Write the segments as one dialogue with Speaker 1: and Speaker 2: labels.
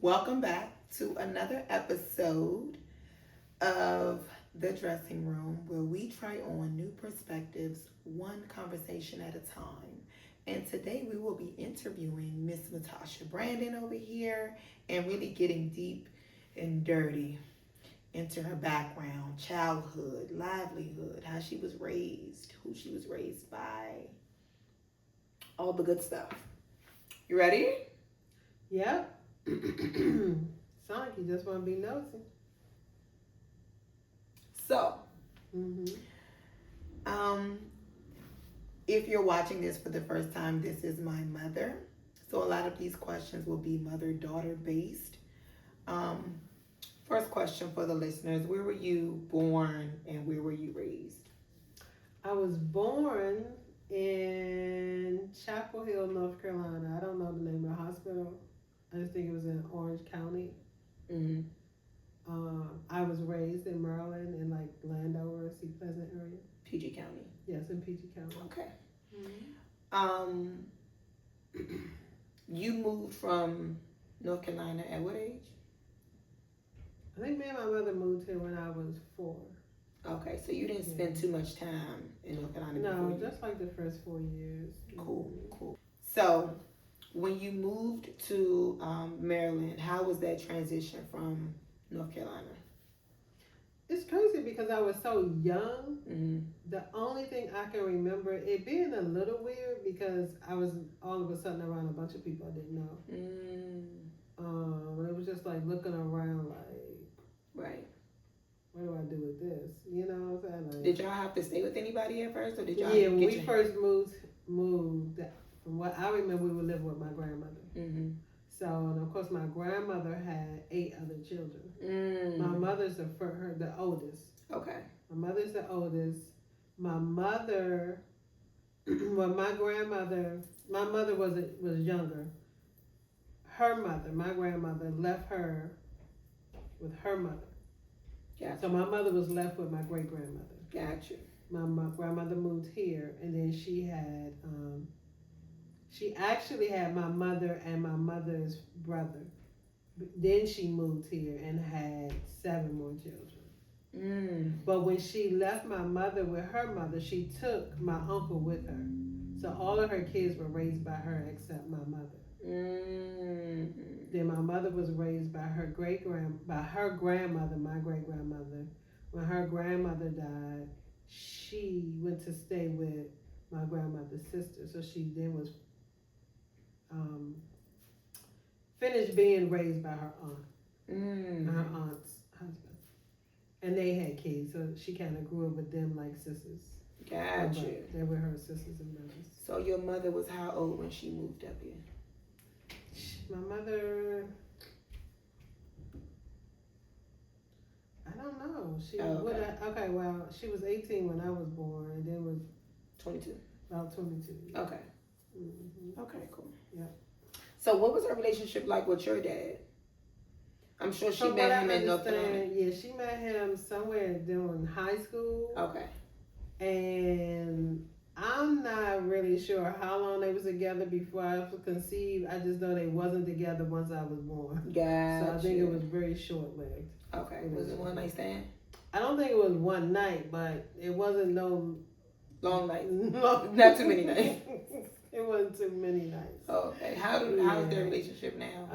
Speaker 1: Welcome back to another episode of The Dressing Room, where we try on new perspectives, one conversation at a time. And today we will be interviewing Miss Natasha Brandon over here and really getting deep and dirty into her background, childhood, livelihood, how she was raised, who she was raised by, all the good stuff. You ready?
Speaker 2: Yep. Sound like you just want to be nosy.
Speaker 1: So,
Speaker 2: Mm-hmm.
Speaker 1: um, if you're watching this for the first time, this is my mother. So a lot of these questions will be mother-daughter based. Um, First question for the listeners: where were you born and where were you raised?
Speaker 2: I was born in Chapel Hill, North Carolina. I don't know the name of the hospital. I just think it was in Orange County.
Speaker 1: Mm-hmm.
Speaker 2: I was raised in Maryland in like Landover, Sea Pleasant area.
Speaker 1: PG County.
Speaker 2: Yes, in PG County.
Speaker 1: Okay.
Speaker 2: Mm-hmm.
Speaker 1: Um, you moved from North Carolina at what age?
Speaker 2: I think me and my mother moved here when I was 4.
Speaker 1: Okay, so you didn't spend too much time in North Carolina before
Speaker 2: No,
Speaker 1: you.
Speaker 2: just like the first 4 years.
Speaker 1: Cool, cool. So, when you moved to Maryland, how was that transition from North Carolina?
Speaker 2: It's crazy because I was so young.
Speaker 1: Mm-hmm.
Speaker 2: The only thing I can remember it being a little weird because I was all of a sudden around a bunch of people I didn't know. It was just like looking around like,
Speaker 1: Right.
Speaker 2: what do I do with this? You know what I'm saying? Like,
Speaker 1: Did y'all have to stay with anybody at first, or did y'all?
Speaker 2: yeah, when we first moved, from what I remember, we were living with my grandmother.
Speaker 1: Mm-hmm.
Speaker 2: So, and of course, my grandmother had 8 other children.
Speaker 1: Mm.
Speaker 2: My mother's the oldest.
Speaker 1: Okay.
Speaker 2: My mother's the oldest. My mother, well, my mother was younger. Her mother, my grandmother, left her with her mother.
Speaker 1: Gotcha.
Speaker 2: So my mother was left with my great grandmother.
Speaker 1: Gotcha.
Speaker 2: My grandmother moved here, and then she actually had my mother and my mother's brother. Then she moved here and had 7 more children. But when she left my mother with her mother, she took my uncle with her. So all of her kids were raised by her except my mother. Then my mother was raised by her grandmother, my great grandmother. When her grandmother died, she went to stay with my grandmother's sister. So she then was finished being raised by her aunt, her aunt's husband, and they had kids. So she kind of grew up with them like sisters.
Speaker 1: Gotcha.
Speaker 2: They were her sisters and brothers.
Speaker 1: So your mother was how old when she moved up here?
Speaker 2: My mother, I don't know. She was 18 when I was born, and then was
Speaker 1: 22.
Speaker 2: About 22.
Speaker 1: Okay.
Speaker 2: Mm-hmm.
Speaker 1: Okay, cool.
Speaker 2: Yeah.
Speaker 1: So what was her relationship like with your dad? I'm sure she met him in North Carolina.
Speaker 2: Yeah, she met him somewhere during high school.
Speaker 1: Okay.
Speaker 2: And I'm not really sure how long they was together before I was conceived. I just know they wasn't together once I was born.
Speaker 1: Gotcha.
Speaker 2: So I think it was very short-lived.
Speaker 1: Okay. Was it one night stand?
Speaker 2: I don't think it was one night, but it wasn't no
Speaker 1: long night. Not too many nights.
Speaker 2: It wasn't too many nights.
Speaker 1: Okay. How's their relationship now?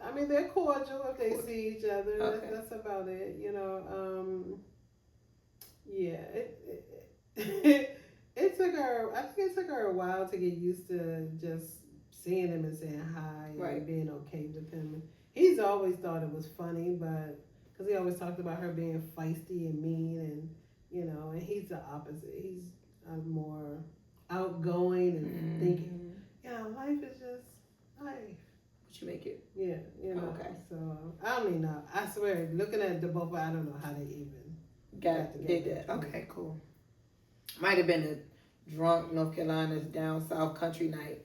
Speaker 2: I mean, they're cordial if they see each other.
Speaker 1: Okay.
Speaker 2: That's about it. You know. Yeah. It took her. I think it took her a while to get used to just seeing him and saying hi and being okay with him. He's always thought it was funny, but because he always talked about her being feisty and mean, and and he's the opposite. He's more outgoing and thinking. Life is just life.
Speaker 1: But you make it.
Speaker 2: Yeah,
Speaker 1: Okay.
Speaker 2: So I don't even know. I swear, looking at the both, I don't know how they even
Speaker 1: did that. Okay, cool. Might have been a drunk North Carolina's down south country night.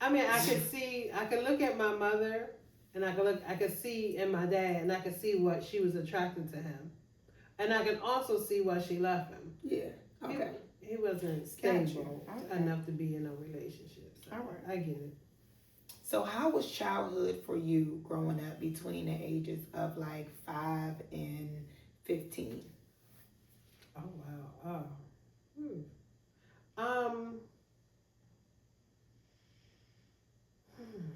Speaker 2: I mean, I could look at my mother, and I could see in my dad, and I could see what she was attracted to him, and I can also see why she left him.
Speaker 1: Yeah. Okay.
Speaker 2: He wasn't stable enough to be in a relationship. So
Speaker 1: all right,
Speaker 2: I get it.
Speaker 1: So, how was childhood for you growing up between the ages of like 5 and 15?
Speaker 2: Oh wow. Hmm. Um. hmm.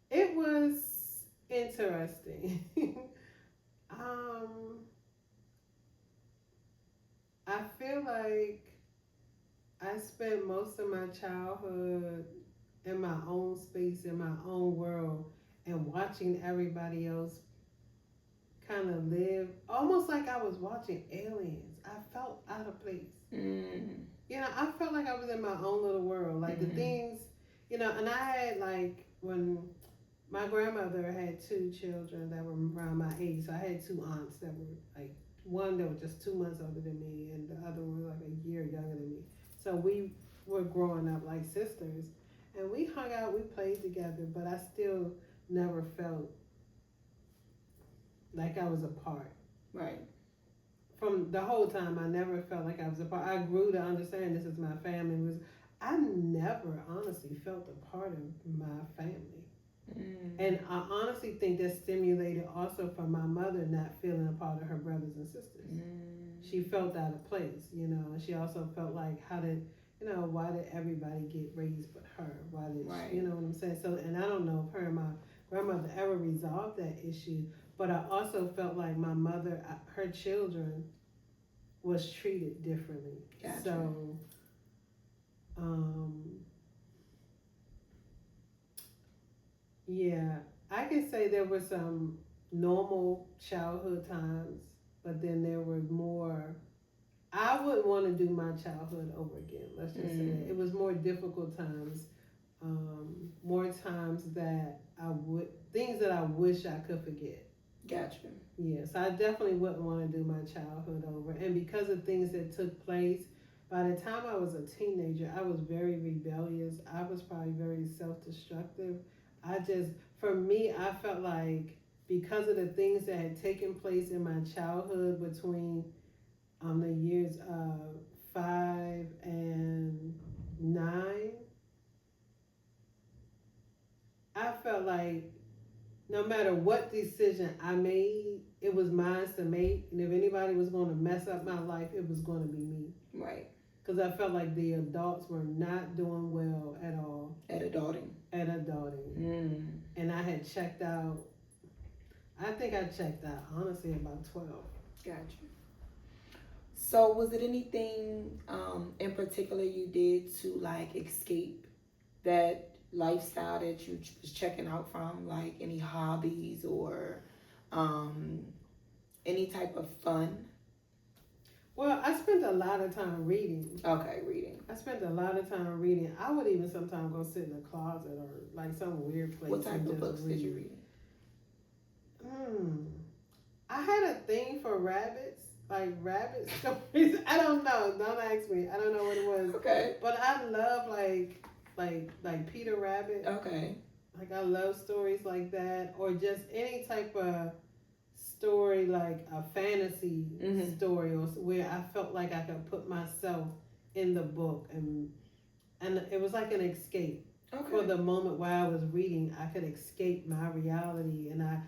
Speaker 2: It was interesting. um. I feel like I spent most of my childhood in my own space, in my own world, and watching everybody else kind of live almost like I was watching aliens. I felt out of place.
Speaker 1: Mm.
Speaker 2: I felt like I was in my own little world. Like the
Speaker 1: Mm-hmm.
Speaker 2: things, and I had like when my grandmother had two children that were around my age. So I had two aunts that were like one that was just 2 months older than me, and the other one was like a year younger than me. So we were growing up like sisters, and we hung out, we played together, but I still never felt like I was a part.
Speaker 1: Right.
Speaker 2: From the whole time, I never felt like I was a part. I grew to understand this is my family. I never honestly felt a part of my family. And I honestly think that stimulated also from my mother not feeling a part of her brothers and sisters. She felt out of place, and she also felt like why did everybody get raised but her? Why did
Speaker 1: Right.
Speaker 2: she, you know what I'm saying? So, and I don't know if her and my grandmother ever resolved that issue, but I also felt like my mother, her children, was treated differently.
Speaker 1: Gotcha.
Speaker 2: So, um, yeah, I can say there were some normal childhood times, but then there were more. I wouldn't want to do my childhood over again. Let's just say that it was more difficult times, more times that I would things that I wish I could forget.
Speaker 1: Gotcha.
Speaker 2: Yes, I definitely wouldn't want to do my childhood over. And because of things that took place, by the time I was a teenager, I was very rebellious. I was probably very self destructive. For me, I felt like because of the things that had taken place in my childhood between the years of 5 and 9, I felt like no matter what decision I made, it was mine to make. And if anybody was going to mess up my life, it was going to be me.
Speaker 1: Right.
Speaker 2: Because I felt like the adults were not doing well at all.
Speaker 1: At adulting.
Speaker 2: And I had checked out. I think I checked out, honestly, about 12.
Speaker 1: Gotcha. So, was it anything in particular you did to like escape that lifestyle that you was checking out from? Like any hobbies or um, any type of fun?
Speaker 2: Well, I spent a lot of time reading.
Speaker 1: Okay, reading.
Speaker 2: I spent a lot of time reading. I would even sometimes go sit in a closet or like some weird place.
Speaker 1: What type
Speaker 2: and
Speaker 1: of
Speaker 2: just
Speaker 1: books
Speaker 2: read.
Speaker 1: did you read?
Speaker 2: I had a thing for rabbits, like rabbit stories. I don't know. Don't ask me. I don't know what it was.
Speaker 1: Okay.
Speaker 2: But I love like Peter Rabbit.
Speaker 1: Okay.
Speaker 2: Like I love stories like that, or just any type of story like a fantasy story, or where I felt like I could put myself in the book, and it was like an escape.
Speaker 1: Okay.
Speaker 2: For the moment while I was reading, I could escape my reality, and I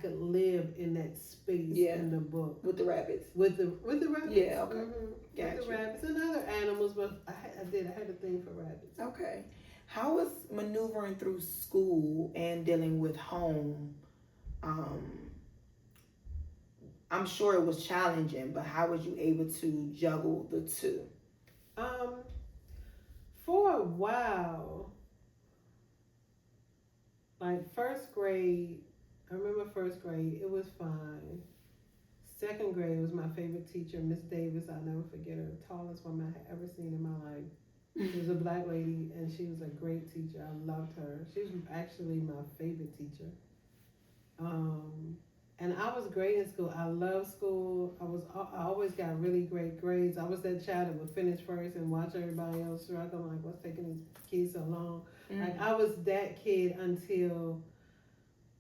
Speaker 2: could live in that space in the book
Speaker 1: with the rabbits.
Speaker 2: With the rabbits.
Speaker 1: Yeah. Okay. Gotcha.
Speaker 2: With the rabbits and other animals, but I had a thing for rabbits.
Speaker 1: Okay. How was maneuvering through school and dealing with home? I'm sure it was challenging, but how was you able to juggle the two?
Speaker 2: For a while, like first grade, I remember first grade, it was fine. Second grade was my favorite teacher, Miss Davis. I'll never forget her, the tallest woman I had ever seen in my life. She was a black lady, and she was a great teacher. I loved her. She was actually my favorite teacher. And I was great in school. I loved school. I always got really great grades. I was that child that would finish first and watch everybody else struggle. Like, what's taking these kids so long? Like, I was that kid until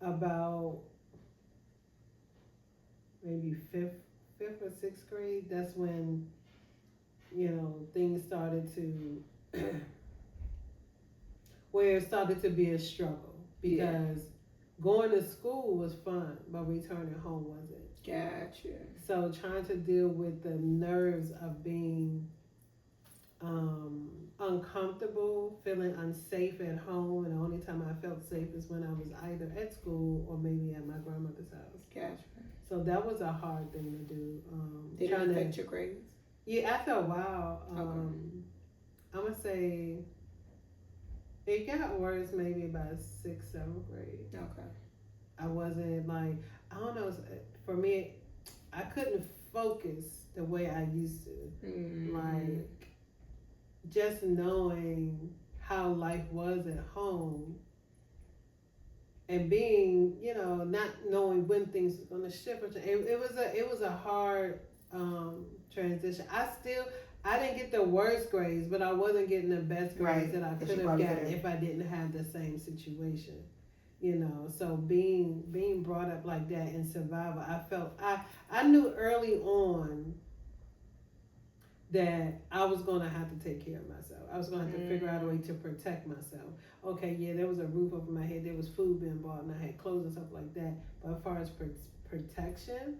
Speaker 2: about maybe fifth fifth or sixth grade, that's when, things started to, where it started to be a struggle because going to school was fun, but returning home wasn't.
Speaker 1: Gotcha.
Speaker 2: So trying to deal with the nerves of being uncomfortable, feeling unsafe at home, and the only time I felt safe is when I was either at school or maybe at my grandmother's house.
Speaker 1: Gotcha.
Speaker 2: So that was a hard thing to do.
Speaker 1: Did it affect your grades?
Speaker 2: Yeah, after a while,
Speaker 1: Okay.
Speaker 2: I'm gonna say it got worse maybe by sixth, seventh grade.
Speaker 1: Okay.
Speaker 2: I wasn't like, I don't know. For me, I couldn't focus the way I used to. Like just knowing how life was at home and being, not knowing when things were going to shift. It was a hard transition. I didn't get the worst grades, but I wasn't getting the best grades that I could have gotten if I didn't have the same situation. So being brought up like that in survival, I knew early on that I was going to have to take care of myself. I was going to have to figure out a way to protect myself. Okay, yeah, there was a roof over my head, there was food being bought, and I had clothes and stuff like that. But as far as protection,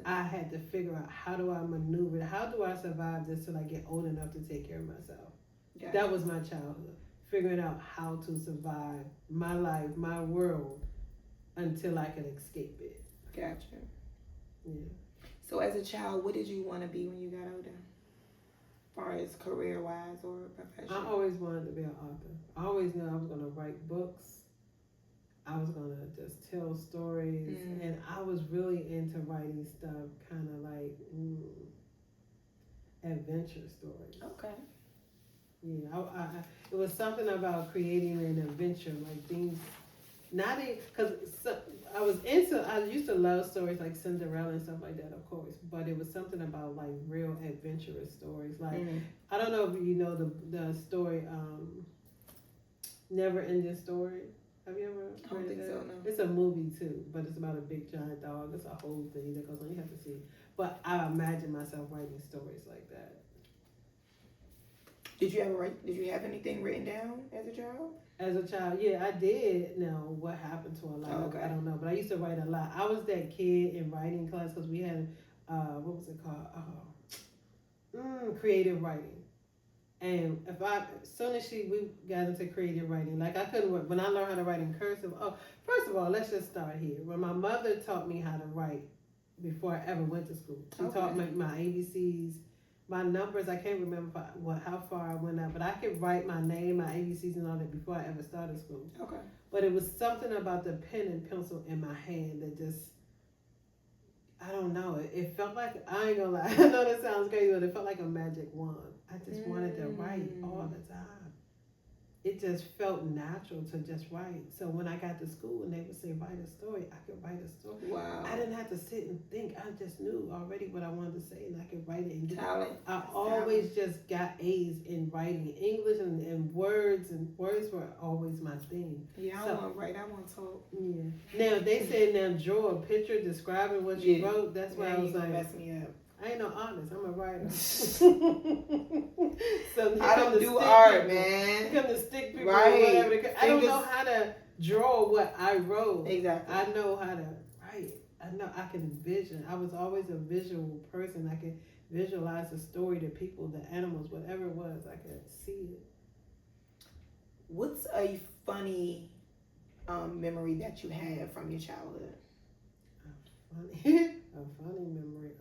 Speaker 2: I had to figure out, how do I maneuver, how do I survive this till I get old enough to take care of myself. Gotcha. That was my childhood, figuring out how to survive my life, my world, until I could escape it.
Speaker 1: Gotcha.
Speaker 2: Yeah.
Speaker 1: So as a child, what did you want to be when you got older? As far as career-wise or profession?
Speaker 2: I always wanted to be an author. I always knew I was going to write books. I was going to just tell stories. And I was really into writing stuff kind of like adventure stories.
Speaker 1: Okay.
Speaker 2: Yeah, it was something about creating an adventure, like things, not because I used to love stories like Cinderella and stuff like that, of course, but it was something about like real adventurous stories. Like, I don't know if you know the story, Never Ending Story. Have you ever
Speaker 1: I don't think
Speaker 2: that?
Speaker 1: So, no.
Speaker 2: It's a movie too, but it's about a big giant dog. It's a whole thing that goes on. You have to see it. But I imagine myself writing stories like that.
Speaker 1: Did you ever write? Did you have anything written down as a child?
Speaker 2: As a child, yeah, I did. Now, what happened to a lot?
Speaker 1: Oh, okay.
Speaker 2: I don't know, but I used to write a lot. I was that kid in writing class because we had, what was it called? Creative writing. And as soon as we got into creative writing, like I couldn't, when I learned how to write in cursive, first of all, let's just start here. When my mother taught me how to write before I ever went to school, she taught me my ABCs, my numbers. I can't remember how far I went up, but I could write my name, my ABCs and all that before I ever started school.
Speaker 1: Okay.
Speaker 2: But it was something about the pen and pencil in my hand that just, I don't know. It felt like, I ain't gonna lie, I know that sounds crazy, but it felt like a magic wand. I just wanted to write all the time. It just felt natural to just write. So when I got to school and they would say, write a story, I could write a story.
Speaker 1: Wow.
Speaker 2: I didn't have to sit and think. I just knew already what I wanted to say and I could write it. And
Speaker 1: talent.
Speaker 2: I always just got A's in writing. English and words were always my thing.
Speaker 1: Yeah, I want to write. I want to talk.
Speaker 2: Yeah. Now, they said now draw a picture describing what you wrote. That's why I was like,
Speaker 1: mess me up.
Speaker 2: I ain't no artist. I'm a writer. So
Speaker 1: I don't do art, man.
Speaker 2: You come to stick people
Speaker 1: right.
Speaker 2: or whatever. I don't know how to draw what I wrote.
Speaker 1: Exactly.
Speaker 2: I know how to write. I know I can vision. I was always a visual person. I could visualize the story, the people, the animals, whatever it was. I could see it.
Speaker 1: What's a funny memory that you have from your childhood?
Speaker 2: A funny memory.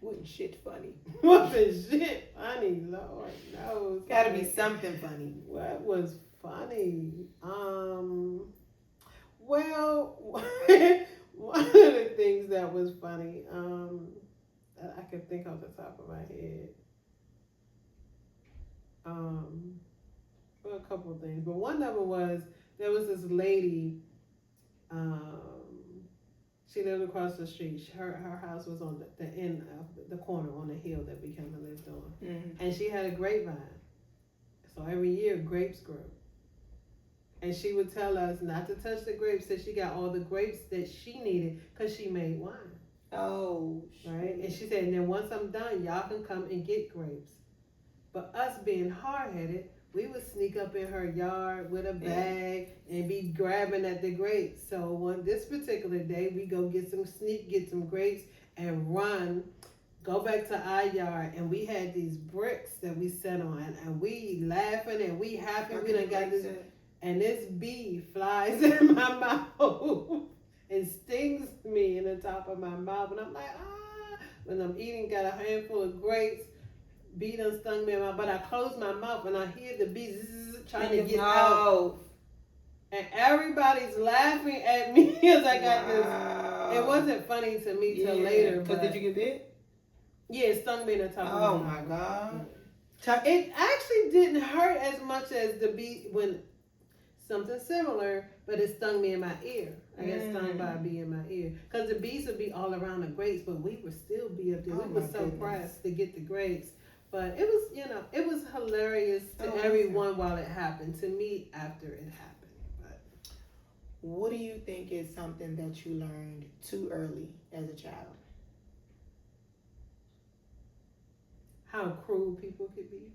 Speaker 1: Wasn't shit funny.
Speaker 2: Wasn't shit funny, Lord knows.
Speaker 1: Gotta be something funny.
Speaker 2: What was funny? Well, one of the things that was funny, that I could think off the top of my head. Well, a couple of things, but one of them was there was this lady. She lived across the street. Her house was on the end of the corner on the hill that we kind of lived on. And she had a grapevine. So every year grapes grew. And she would tell us not to touch the grapes till she got all the grapes that she needed because she made wine.
Speaker 1: Oh,
Speaker 2: right. And she said, and then once I'm done, y'all can come and get grapes. But us being hard-headed, we would sneak up in her yard with a bag and be grabbing at the grapes. So on this particular day, we go get some grapes and run, go back to our yard, and we had these bricks that we set on, and we laughing and we happy. We done got this, and this bee flies in my mouth and stings me in the top of my mouth, and I'm like, ah. When I'm eating, got a handful of grapes. Bee done stung me in my mouth, but I close my mouth and I hear the bee trying to get out. And everybody's laughing at me as I got this. It wasn't funny to me till later.
Speaker 1: Because did you get bit?
Speaker 2: Yeah, it stung me in the top of
Speaker 1: Oh
Speaker 2: my
Speaker 1: my God.
Speaker 2: It actually didn't hurt as much as the bee when something similar, but it stung me in my ear. I got stung by a bee in my ear. Because the bees would be all around the grapes, but we would still be up there. We were so pressed to get the grapes. But it was, it was hilarious to everyone while it happened. To me, after it happened. But
Speaker 1: what do you think is something that you learned too early as a child?
Speaker 2: How cruel people could be.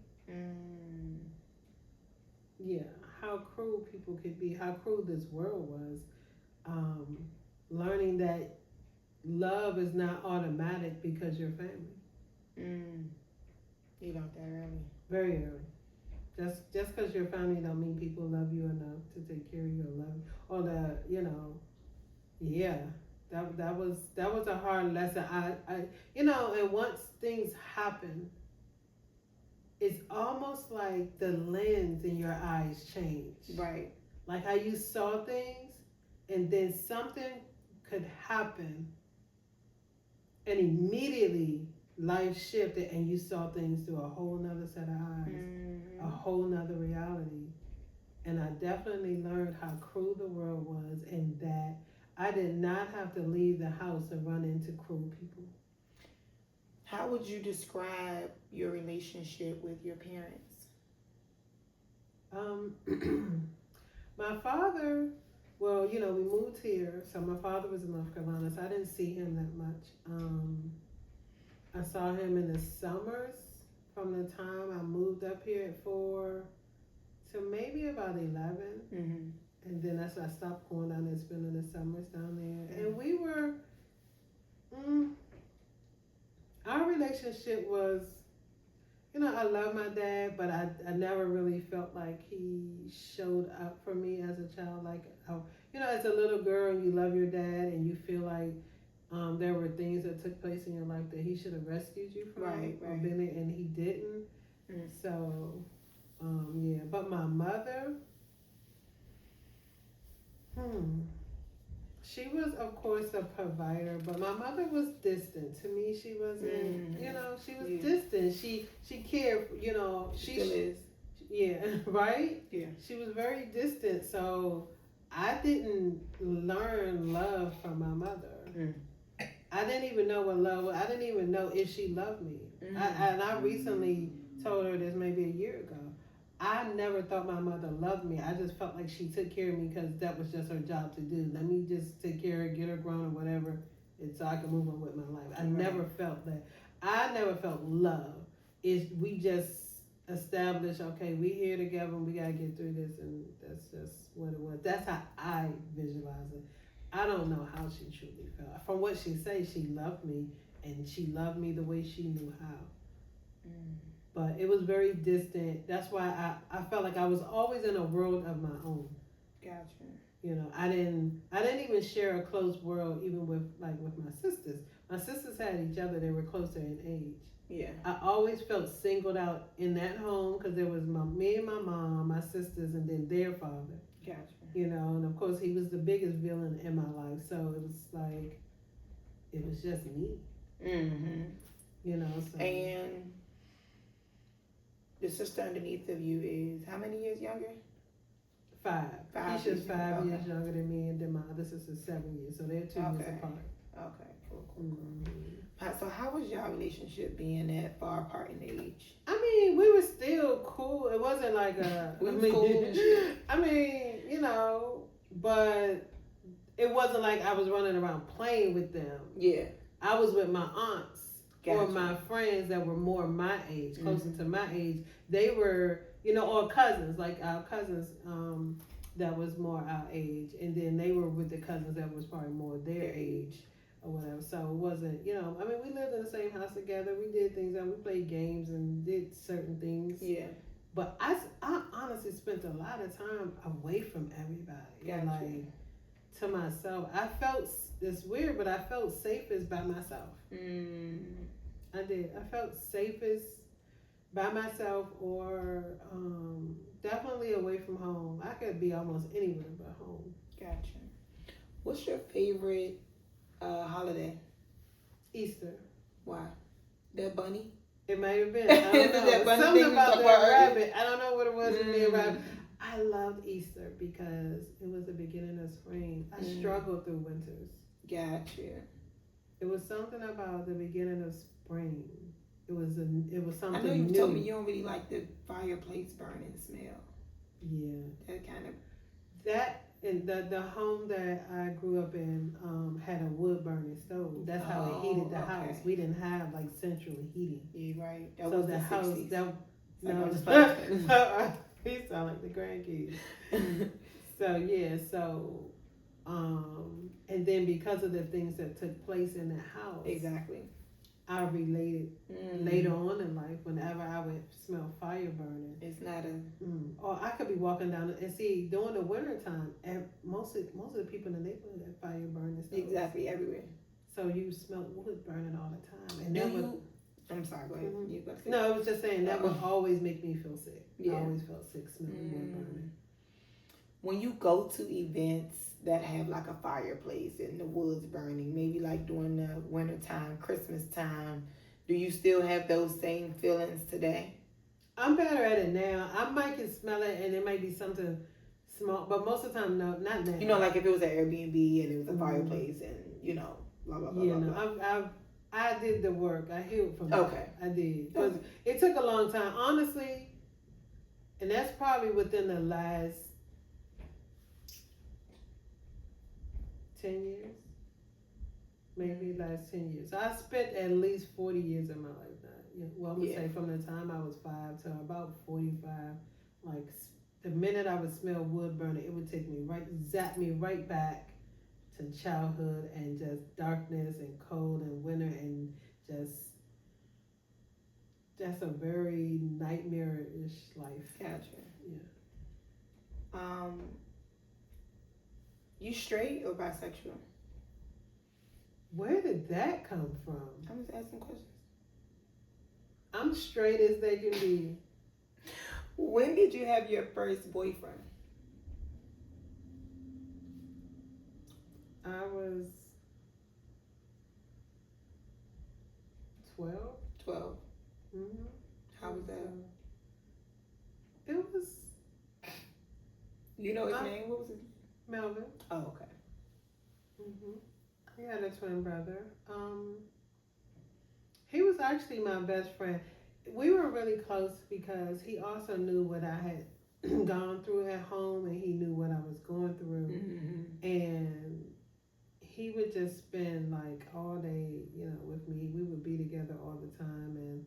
Speaker 2: Yeah, how cruel people could be. How cruel this world was. Learning that love is not automatic because you're family.
Speaker 1: You learned that early.
Speaker 2: Very early. Just because you're family don't mean people love you enough to take care of you or love you. Or that was a hard lesson. I and once things happen, it's almost like the lens in your eyes change.
Speaker 1: Right.
Speaker 2: Like how you saw things and then something could happen and immediately life shifted and you saw things through a whole nother set of eyes, a whole nother reality. And I definitely learned how cruel the world was and that I did not have to leave the house and run into cruel people.
Speaker 1: How would you describe your relationship with your parents?
Speaker 2: My father, well, we moved here, so my father was in North Carolina, so I didn't see him that much. I saw him in the summers from the time I moved up here at 4 to maybe about 11. And then I stopped going down there, spending the summers down there. And we were, our relationship was, I love my dad, but I never really felt like he showed up for me as a child. Like, as a little girl, you love your dad and you feel like there were things that took place in your life that he should have rescued you from, or been it, and he didn't. So, But my mother, she was, of course, a provider, but my mother was distant. To me, she wasn't, she was distant. She cared,
Speaker 1: she still is.
Speaker 2: Yeah, right?
Speaker 1: Yeah.
Speaker 2: She was very distant, so I didn't learn love from my mother. I didn't even know what love was. I didn't even know if she loved me. And I recently told her this maybe a year ago. I never thought my mother loved me. I just felt like she took care of me because that was just her job to do. Let me just take care of her, get her grown or whatever, and so I can move on with my life. I never felt that. I never felt love. We just established, okay, we here together and we got to get through this, and that's just what it was. That's how I visualize it. I don't know how she truly felt. From what she says, she loved me, and she loved me the way she knew how. But it was very distant. That's why I felt like I was always in a world of my own.
Speaker 1: Gotcha.
Speaker 2: I didn't even share a close world even with my sisters. My sisters had each other. They were closer in age.
Speaker 1: Yeah.
Speaker 2: I always felt singled out in that home because there was me and my mom, my sisters, and then their father.
Speaker 1: Gotcha.
Speaker 2: And of course he was the biggest villain in my life. So it was like, it was just me. So.
Speaker 1: And the sister underneath of you is how many years younger?
Speaker 2: 5. Keisha's 5 years
Speaker 1: Okay.
Speaker 2: younger than me, and then my other sister's 7 years. So they're 2 years apart.
Speaker 1: Okay, cool. So how was y'all relationship being that far apart in age?
Speaker 2: I mean, we were still cool. It wasn't like a.
Speaker 1: We was cool.
Speaker 2: I mean, but it wasn't like I was running around playing with them.
Speaker 1: Yeah.
Speaker 2: I was with my aunts or
Speaker 1: Gotcha.
Speaker 2: my friends that were more my age, closer to my age. They were, or cousins, like our cousins that was more our age. And then they were with the cousins that was probably more their age or whatever. So it wasn't, we lived in the same house together. We did things and we played games and did certain things.
Speaker 1: Yeah.
Speaker 2: But I honestly spent a lot of time away from everybody.
Speaker 1: Gotcha.
Speaker 2: Like, to myself. I felt, it's weird, but I felt safest by myself. I did. I felt safest by myself or definitely away from home. I could be almost anywhere but home.
Speaker 1: Gotcha. What's your favorite holiday?
Speaker 2: Easter.
Speaker 1: Why? That bunny?
Speaker 2: It might have been. I don't know.
Speaker 1: That bunny
Speaker 2: Something
Speaker 1: thing
Speaker 2: about
Speaker 1: you
Speaker 2: that
Speaker 1: talked about
Speaker 2: rabbit. I don't know what it was with me rabbit. I loved Easter because it was the beginning of spring. I struggled through winters.
Speaker 1: Gotcha.
Speaker 2: It was something about the beginning of spring. It was something.
Speaker 1: I know you
Speaker 2: new.
Speaker 1: told me you don't really like the fireplace burning smell.
Speaker 2: Yeah.
Speaker 1: That kind of.
Speaker 2: That and the home that I grew up in had a wood burning stove. That's how it heated the house. We didn't have like central heating.
Speaker 1: Yeah, right. That
Speaker 2: so
Speaker 1: was
Speaker 2: the house
Speaker 1: 60s.
Speaker 2: that
Speaker 1: Like
Speaker 2: no. He sound like the grandkids. And then because of the things that took place in that house,
Speaker 1: exactly,
Speaker 2: I related later on in life. Whenever I would smell fire burning,
Speaker 1: it's not a.
Speaker 2: Or I could be walking down and see during the winter time, most of the people in the neighborhood had fire burning stoves.
Speaker 1: Exactly everywhere.
Speaker 2: So you smell wood burning all the time, and
Speaker 1: I'm sorry. Go ahead. You got to say
Speaker 2: no, I was just saying that would always make me feel sick.
Speaker 1: Yeah.
Speaker 2: I always felt sick smelling wood burning.
Speaker 1: When you go to events that have like a fireplace and the woods burning, maybe like during the winter time, Christmas time, do you still have those same feelings today?
Speaker 2: I'm better at it now. I might can smell it, and it might be something small, but most of the time, no, not now.
Speaker 1: Like if it was an Airbnb and it was a fireplace and blah blah blah.
Speaker 2: Yeah,
Speaker 1: blah, blah.
Speaker 2: I did the work. I healed from that.
Speaker 1: Okay.
Speaker 2: I did. Because it took a long time, honestly, and that's probably within the last 10 years. Maybe last 10 years. So I spent at least 40 years of my life now. Well, I'm going to say from the time I was 5 to about 45, like the minute I would smell wood burning, it would zap me right back to childhood and just darkness and cold and winter and just a very nightmare-ish life.
Speaker 1: Gotcha.
Speaker 2: Yeah.
Speaker 1: You straight or bisexual?
Speaker 2: Where did that come from?
Speaker 1: I'm just asking questions.
Speaker 2: I'm straight as they can be.
Speaker 1: When did you have your first boyfriend?
Speaker 2: I was 12.
Speaker 1: 12.
Speaker 2: Mm-hmm.
Speaker 1: How was that?
Speaker 2: It was.
Speaker 1: You know his name? What was his name?
Speaker 2: Melvin.
Speaker 1: Oh, okay.
Speaker 2: Mm-hmm. He had a twin brother. He was actually my best friend. We were really close because he also knew what I had gone through at home, and he knew what I was going through.
Speaker 1: Mm-hmm.
Speaker 2: And he would just spend like all day, with me. We would be together all the time, and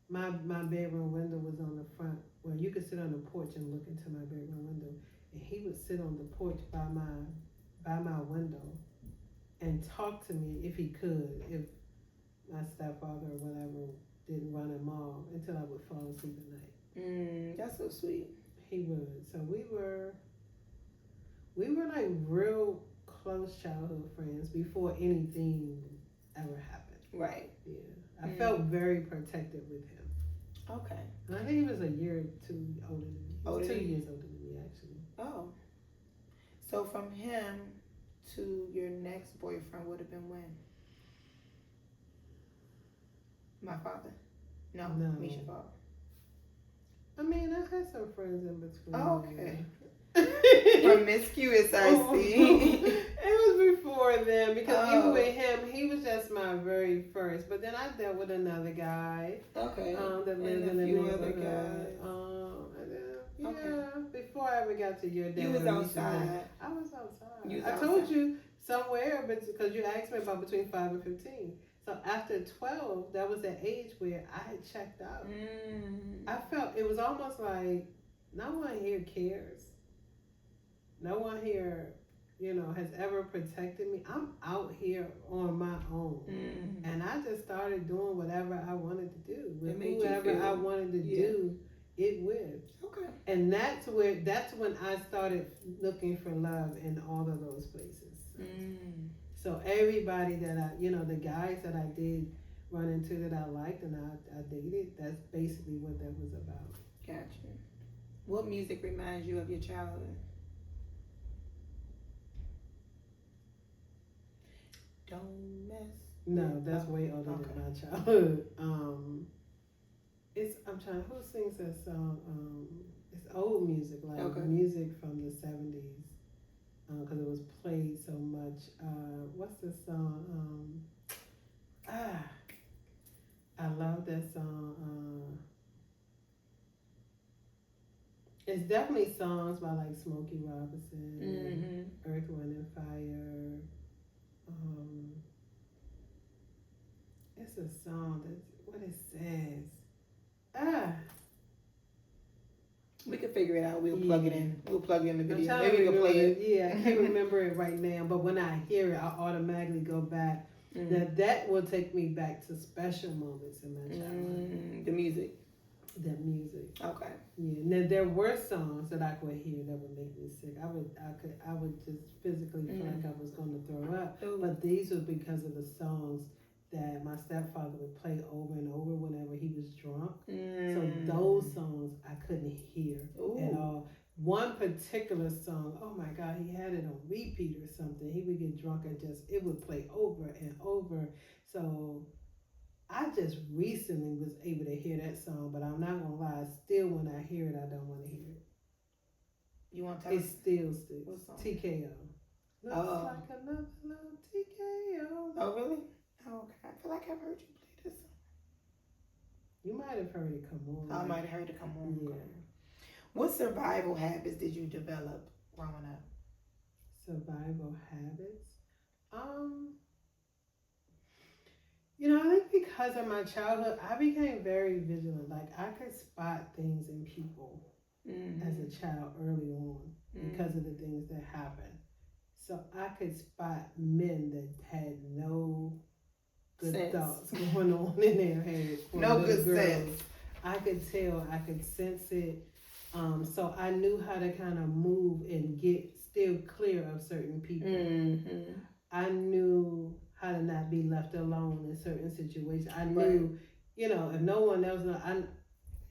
Speaker 2: my bedroom window was on the front where you could sit on the porch and look into my bedroom window, and he would sit on the porch by my window and talk to me if he could, if my stepfather or whatever didn't run him off, until I would fall asleep at night.
Speaker 1: That's so sweet.
Speaker 2: He would. So we were like real close childhood friends before anything ever happened.
Speaker 1: Right.
Speaker 2: Yeah. I felt very protected with him.
Speaker 1: Okay.
Speaker 2: And I think he was a year or two older than me. He was 2 years older than me, actually.
Speaker 1: Oh. So from him to your next boyfriend would have been when? My father? No. Misha's father.
Speaker 2: I mean, I had some friends in between.
Speaker 1: Oh, okay. Promiscuous, I see.
Speaker 2: It was before then, because even with him, he was just my very first. But then I dealt with another guy.
Speaker 1: Okay.
Speaker 2: That lived in the neighborhood. And then Yeah,
Speaker 1: Okay.
Speaker 2: before I ever got to your dad.
Speaker 1: You was outside.
Speaker 2: I was outside.
Speaker 1: You was
Speaker 2: I
Speaker 1: outside.
Speaker 2: told you somewhere, but because you asked me about between 5 and 15. So after 12, that was the age where I had checked out. I felt it was almost like no one here cares. No one here, has ever protected me. I'm out here on my own. And I just started doing whatever I wanted to do with whoever I wanted to do it with.
Speaker 1: Okay.
Speaker 2: And that's when I started looking for love in all of those places. So everybody that the guys that I did run into that I liked and I dated, that's basically what that was about.
Speaker 1: Gotcha. What music reminds you of your childhood? Don't mess.
Speaker 2: No, that's way older than my childhood. I'm trying. Who sings that song? It's old music, like music from the 70s, because it was played so much. What's the song? I love that song. It's definitely songs by like Smokey Robinson, Earth, Wind and Fire. It's a song that's what it says.
Speaker 1: We could figure it out. We'll plug it in. We'll plug in the video.
Speaker 2: Maybe we can play it. Yeah, I can't remember it right now, but when I hear it, I automatically go back. That will take me back to special moments in my childhood.
Speaker 1: The music.
Speaker 2: That music.
Speaker 1: Okay.
Speaker 2: Yeah. Now there were songs that I could hear that would make me sick. I would just physically feel like I was going to throw up. But these were because of the songs that my stepfather would play over and over whenever he was drunk. So those songs I couldn't hear at all. One particular song, oh my God, he had it on repeat or something. He would get drunk and it would play over and over. So I just recently was able to hear that song, but I'm not gonna lie, still when I hear it, I don't want to hear it.
Speaker 1: You want to tell
Speaker 2: it still sticks.
Speaker 1: What song?
Speaker 2: TKO. Looks like another little TKO.
Speaker 1: Oh really? Oh, okay. I feel like I've heard you play this song.
Speaker 2: You might have heard it come on.
Speaker 1: I might have heard it come on.
Speaker 2: Yeah.
Speaker 1: What survival habits did you develop growing up?
Speaker 2: Survival habits? I think because of my childhood, I became very vigilant. Like, I could spot things in people as a child early on because of the things that happened. So I could spot men that had no good thoughts going on in their heads.
Speaker 1: No good sense.
Speaker 2: I could tell, I could sense it. So I knew how to kind of move and get still clear of certain people. I knew how to not be left alone in certain situations. I knew, if no one else,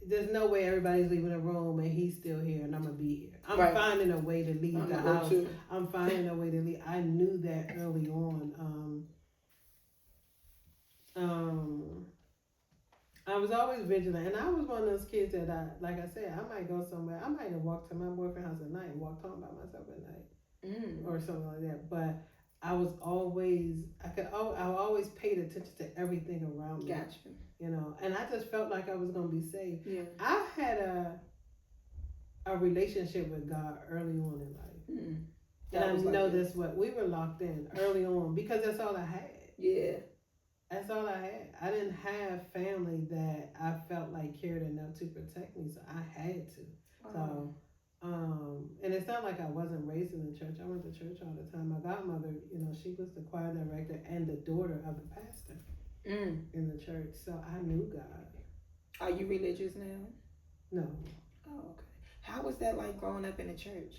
Speaker 2: there's no way everybody's leaving the room and he's still here and I'm going to be here. I'm finding a way to leave the house. I'm finding a way to leave. I knew that early on. I was always vigilant, and I was one of those kids that like I said, I might go somewhere. I might have walked to my boyfriend's house at night and walked home by myself at night, or something like that. But I was always, I always paid attention to everything around me.
Speaker 1: Gotcha.
Speaker 2: And I just felt like I was gonna be safe.
Speaker 1: Yeah.
Speaker 2: I had a relationship with God early on in life, and I know that's what we were locked in early on because that's all I had.
Speaker 1: Yeah.
Speaker 2: That's all I had. I didn't have family that I felt like cared enough to protect me, so I had to. So, and it's not like I wasn't raised in the church. I went to church all the time. My godmother, she was the choir director and the daughter of the pastor in the church, so I knew God.
Speaker 1: Are you religious now?
Speaker 2: No.
Speaker 1: Oh, okay. How was that like growing up in the church?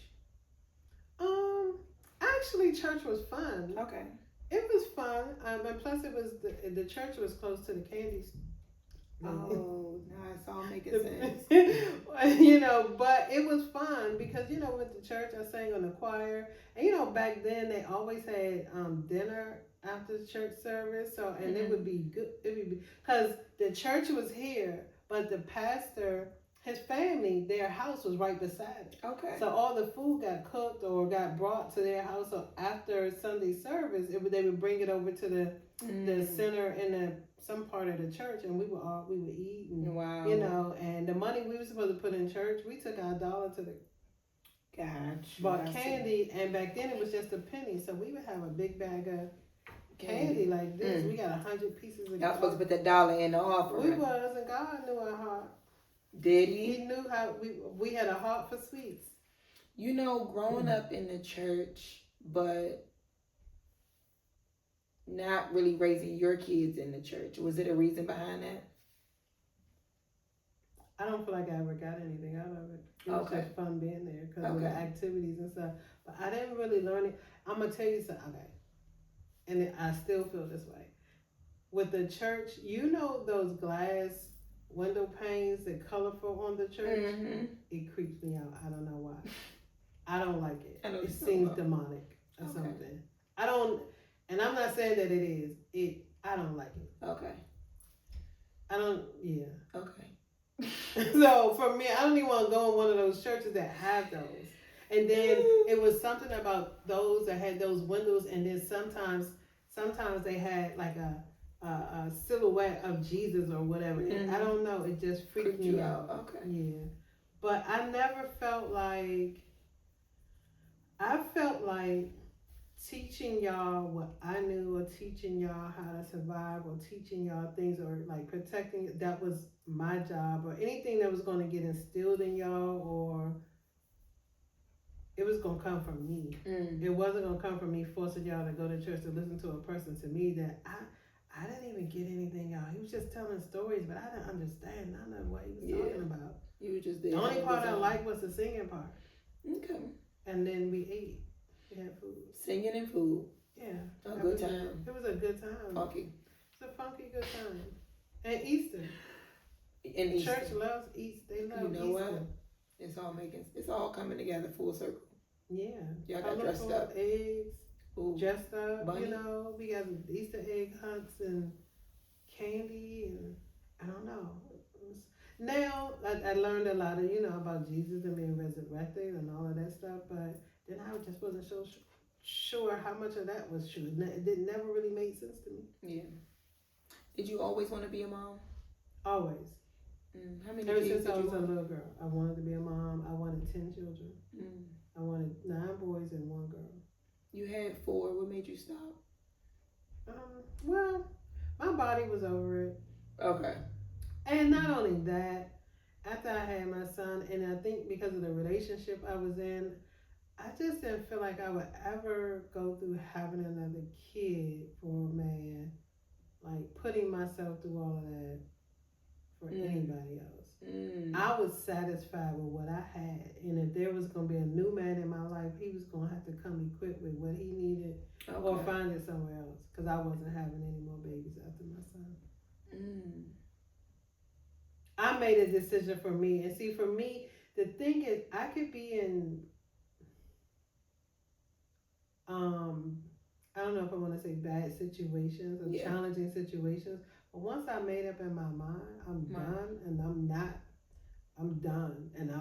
Speaker 2: Actually, church was fun.
Speaker 1: Okay.
Speaker 2: It was fun, and plus it was the church was close to the candy store.
Speaker 1: Oh, now it's all making sense.
Speaker 2: But it was fun because with the church I sang on the choir, and back then they always had dinner after the church service. So and it would be good. It would be because the church was here, but the pastor, his family, their house was right beside it.
Speaker 1: Okay.
Speaker 2: So all the food got cooked or got brought to their house. So after Sunday service, they would bring it over to the center in some part of the church, and we would eat, and
Speaker 1: wow,
Speaker 2: and the money we were supposed to put in church, we took our dollar to the
Speaker 1: gotcha,
Speaker 2: bought candy, and back then it was just a penny, so we would have a big bag of candy like this. We got 100 pieces of.
Speaker 1: Y'all supposed to put the dollar in the offering.
Speaker 2: We was, and God knew our heart.
Speaker 1: Did He?
Speaker 2: He knew how we had a heart for sweets.
Speaker 1: You know, growing up in the church, but not really raising your kids in the church. Was it a reason behind that?
Speaker 2: I don't feel like I ever got anything out of it. It was just fun being there because of the activities and stuff. But I didn't really learn it. I'm gonna tell you something. Okay, and I still feel this way with the church. You know those glass window panes that colorful on the church. It creeps me out. I don't know why. I don't like it. It seems demonic or something. I don't, and I'm not saying that it is. I don't like it. Okay. I don't. Yeah. Okay. So for me, I don't even want to go in one of those churches that have those. And then it was something about those that had those windows, and then sometimes they had like a silhouette of Jesus or whatever. I don't know. It just freaked me out. Okay. Yeah. But I never felt like. I felt like teaching y'all what I knew, or teaching y'all how to survive, or teaching y'all things, or like protecting, that was my job, or anything that was going to get instilled in y'all, or it was going to come from me. It wasn't going to come from me forcing y'all to go to church to listen to a person, to me, that I didn't even get anything out. He was just telling stories, but I didn't understand none of what he was talking about. You were just there. The only part I liked was the singing part. Okay. And then we ate. We had food. Singing and food. Yeah. A good time. It was a good time. Funky. It's a funky good time. And Easter. And Easter. Church loves Easter. They love Easter. You know what? It's all coming together full circle. Yeah. Y'all got dressed up. Eggs. Ooh. Dressed up. Bunny. We got Easter egg hunts and candy, and I don't know. Now, I learned a lot of, about Jesus and being resurrected and all of that stuff, but then I just wasn't so sure how much of that was true. It never really made sense to me. Yeah. Did you always want to be a mom? Always. How many Ever since I was a little girl, I wanted to be a mom. I wanted 10 children. I wanted 9 boys and 1 girl. You had 4. What made you stop? Well, my body was over it. Okay. And not only that, after I had my son, and I think because of the relationship I was in, I just didn't feel like I would ever go through having another kid for a man, like putting myself through all of that for anybody else. I was satisfied with what I had, and if there was going to be a new man in my life, he was going to have to come equipped with what he needed, or find it somewhere else, because I wasn't having any more babies after my son. I made a decision for me. And see, for me, the thing is, I could be in, I don't know if I want to say bad situations or challenging situations, but once I made up in my mind, I'm done, and I'm done. And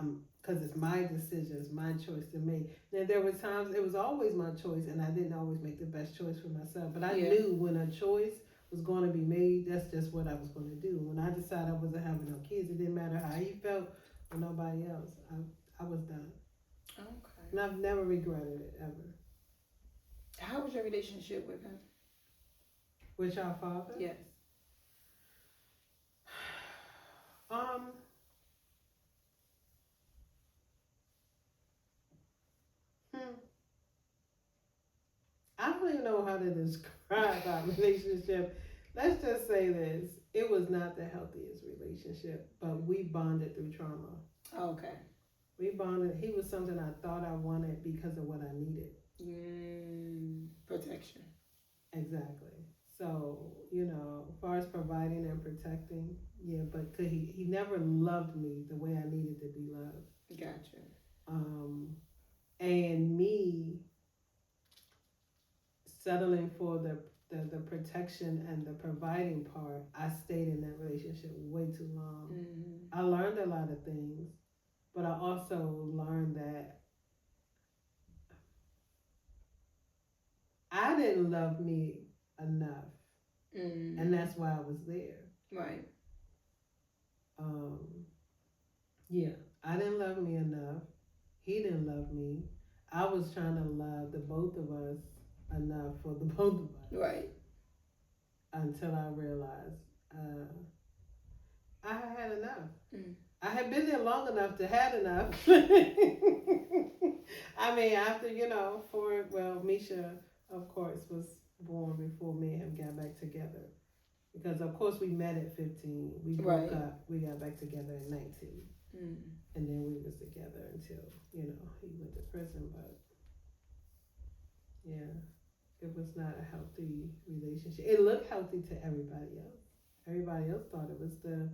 Speaker 2: because it's my decision, it's my choice to make. Then there were times, it was always my choice, and I didn't always make the best choice for myself. But I knew when a choice was going to be made, that's just what I was going to do. When I decided I wasn't having no kids, it didn't matter how he felt or nobody else. I was done. Okay. And I've never regretted it, ever. How was your relationship with him? With your father? Yes. I don't even know how to describe our relationship. Let's just say this. It was not the healthiest relationship, but we bonded through trauma. Okay. We bonded. He was something I thought I wanted because of what I needed. Protection. Exactly. So, as far as providing and protecting, but he never loved me the way I needed to be loved. Gotcha. And me settling for the protection and the providing part, I stayed in that relationship way too long. I learned a lot of things, but I also learned that I didn't love me enough that's why I was there.
Speaker 1: Right.
Speaker 2: Um, yeah, I didn't love me enough. He didn't love me. I was trying to love the both of us enough for the both of us.
Speaker 1: Right.
Speaker 2: Until I realized I had had enough.
Speaker 1: Mm.
Speaker 2: I had been there long enough to had enough. I mean, after Misha, of course, was born before me and him got back together. Because of course we met at 15. We broke up. We got back together at 19.
Speaker 1: Mm.
Speaker 2: And then we was together until, he went to prison. But yeah, it was not a healthy relationship. It looked healthy to everybody else. Everybody else thought it was the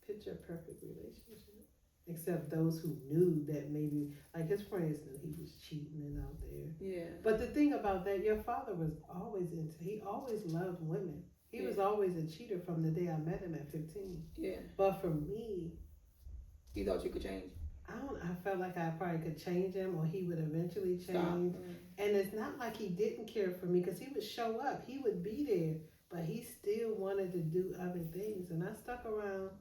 Speaker 2: picture perfect relationship. Except those who knew that maybe, like his friends knew he was cheating and out there.
Speaker 1: Yeah.
Speaker 2: But the thing about that, your father was always he always loved women. He was always a cheater from the day I met him at 15.
Speaker 1: Yeah.
Speaker 2: But for me,
Speaker 1: you thought you could change?
Speaker 2: I felt like I probably could change him, or he would eventually change. And it's not like he didn't care for me, because he would show up, he would be there, but he still wanted to do other things, and I stuck around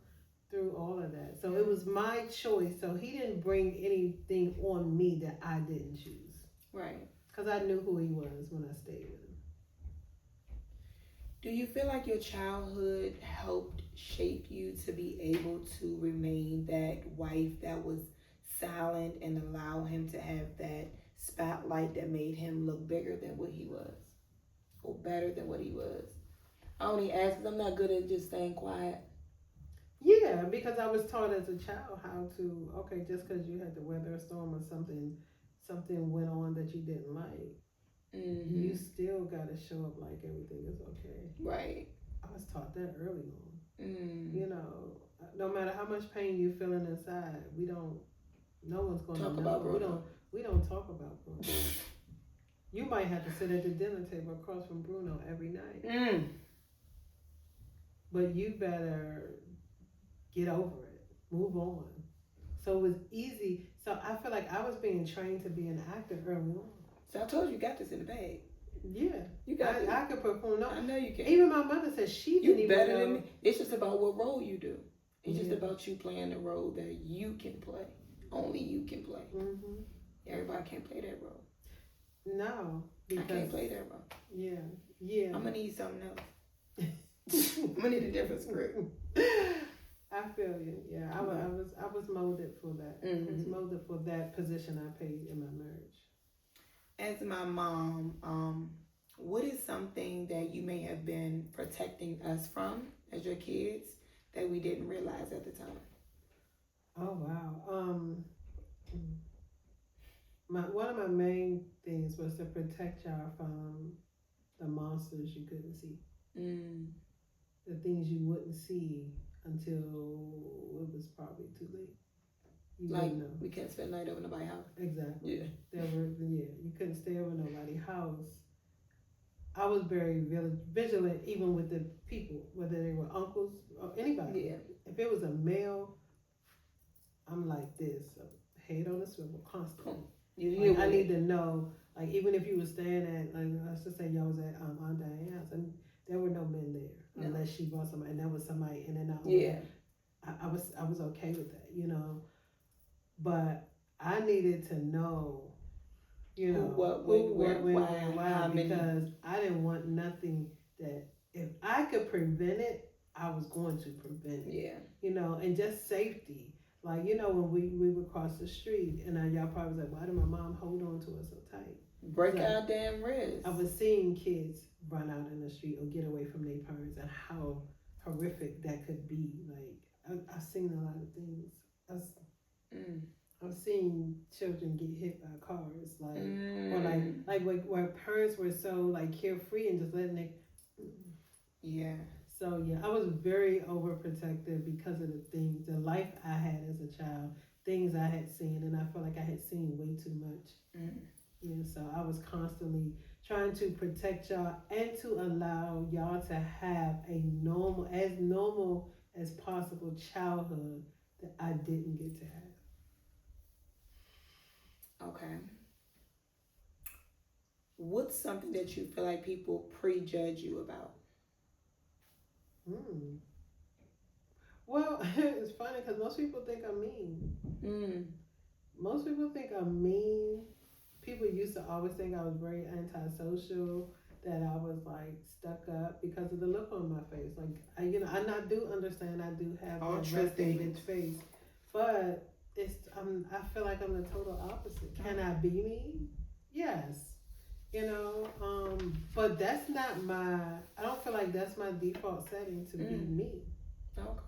Speaker 2: through all of that. So it was my choice. So he didn't bring anything on me that I didn't choose.
Speaker 1: Right.
Speaker 2: Because I knew who he was when I stayed with him.
Speaker 1: Do you feel like your childhood helped shape you to be able to remain that wife that was silent and allow him to have that spotlight that made him look bigger than what he was, or better than what he was? I only ask because I'm not good at just staying quiet.
Speaker 2: Yeah, because I was taught as a child how to, okay, just because you had to weather a storm or something went on that you didn't like, you still got to show up like everything is okay.
Speaker 1: Right.
Speaker 2: I was taught that early on. No matter how much pain you're feeling inside, no one's going to
Speaker 1: talk
Speaker 2: know.
Speaker 1: About Bruno.
Speaker 2: We don't talk about Bruno. You might have to sit at the dinner table across from Bruno every night. But you better get over it, move on. So it was easy. So I feel like I was being trained to be an actor early on.
Speaker 1: So I told you got this in the bag.
Speaker 2: Yeah,
Speaker 1: you got it.
Speaker 2: I could perform. No,
Speaker 1: I know you can.
Speaker 2: Even my mother said she didn't even
Speaker 1: better
Speaker 2: know.
Speaker 1: Than me. It's just about what role you do. It's just about you playing the role that you can play. Only you can play.
Speaker 2: Mm-hmm.
Speaker 1: Everybody can't play that role.
Speaker 2: No,
Speaker 1: because I can't play that role.
Speaker 2: Yeah.
Speaker 1: I'm gonna need something else. I'm gonna need a different script.
Speaker 2: I feel you. Yeah, I was molded for that. I was molded for that position I played in my marriage.
Speaker 1: As my mom, what is something that you may have been protecting us from as your kids that we didn't realize at the time?
Speaker 2: Oh wow. One of my main things was to protect y'all from the monsters you couldn't see. The things you wouldn't see until it was probably too late. You
Speaker 1: we can't spend the night over nobody's house.
Speaker 2: Exactly.
Speaker 1: Yeah.
Speaker 2: You couldn't stay over nobody's house. I was very vigilant, even with the people, whether they were uncles or anybody.
Speaker 1: Yeah.
Speaker 2: If it was a male, I'm like this, head on a swivel, constantly. I need to know, like, even if you were staying at, like, let's just say y'all was at Aunt Diane's house, and there were no men there, unless she brought somebody, and there was somebody in and out.
Speaker 1: Yeah.
Speaker 2: I was okay with that, but I needed to know,
Speaker 1: what,
Speaker 2: when, why, because I didn't want nothing that, if I could prevent it, I was going to prevent it.
Speaker 1: Yeah.
Speaker 2: And just safety. Like, when we would cross the street, and y'all probably was like, why did my mom hold on to us so tight?
Speaker 1: Break our damn wrists.
Speaker 2: I was seeing kids run out in the street or get away from their parents, and how horrific that could be. Like, I've seen a lot of things. I've seen children get hit by cars, like, or where parents were so, like, carefree and just letting it.
Speaker 1: Yeah.
Speaker 2: So yeah, I was very overprotective because of the life I had as a child, things I had seen, and I felt like I had seen way too much. So I was constantly trying to protect y'all and to allow y'all to have a normal as possible childhood that I didn't get to have.
Speaker 1: Okay. What's something that you feel like people prejudge you about?
Speaker 2: Mm. Well, it's funny because most people think I'm mean.
Speaker 1: Mm.
Speaker 2: Most people think I'm mean. People used to always think I was very antisocial, that I was like stuck up because of the look on my face. Like I not do understand. I do have
Speaker 1: All
Speaker 2: that
Speaker 1: true
Speaker 2: resting
Speaker 1: things.
Speaker 2: bitch face, but I feel like I'm the total opposite. Can I be mean? Yes. But that's not my. I don't feel like that's my default setting to be me.
Speaker 1: Okay.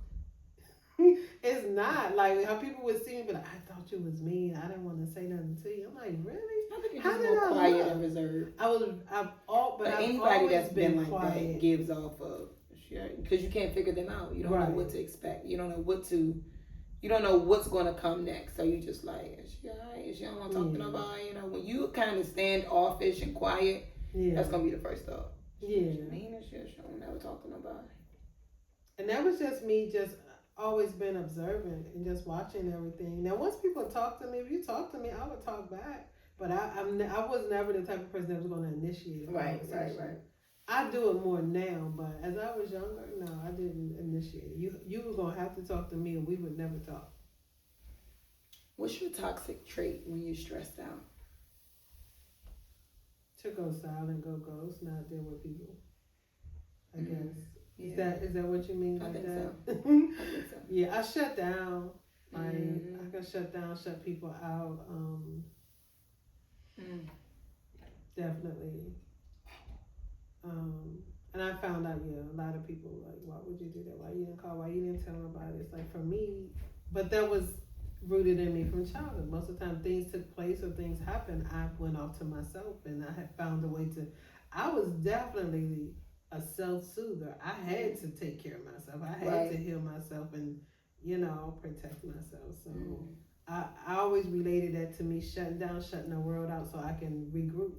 Speaker 2: It's not like how people would see me, but like, I thought you was mean. I didn't want to say nothing to you. I'm like, really?
Speaker 1: I think you're
Speaker 2: How
Speaker 1: just
Speaker 2: did
Speaker 1: more
Speaker 2: I
Speaker 1: quiet
Speaker 2: look?
Speaker 1: and reserved.
Speaker 2: But I've
Speaker 1: Anybody
Speaker 2: always
Speaker 1: that's been like
Speaker 2: quiet.
Speaker 1: that gives off of, because you can't figure them out. You don't know what to expect. You don't know you don't know what's going to come next. So you just like, is she alright? Is she don't want to talk to nobody? When you kind of stand offish and quiet, that's going to be the first thought. She mean as shit. She don't never talk to nobody.
Speaker 2: And that was just me just always been observant and just watching everything. Now, once people talk to me, if you talk to me, I would talk back. But I was never the type of person that was going to initiate a conversation. Right. I do it more now, but as I was younger, no, I didn't initiate it. You were going to have to talk to me, and we would never talk.
Speaker 1: What's your toxic trait when you're stressed out?
Speaker 2: To go silent, go ghost, not deal with people. I guess.
Speaker 1: Yeah.
Speaker 2: Is that what you mean by that?
Speaker 1: So. I think so.
Speaker 2: Yeah, I shut down. I can shut down, shut people out. Definitely. And I found out, a lot of people like, why would you do that? Why you didn't call? Why you didn't tell nobody? It's like for me, but that was rooted in me from childhood. Most of the time, things took place or things happened. I went off to myself, and I had found a way to. I was definitely a self-soother. I had to take care of myself. I had to heal myself and, protect myself. So I always related that to me shutting the world out so I can regroup.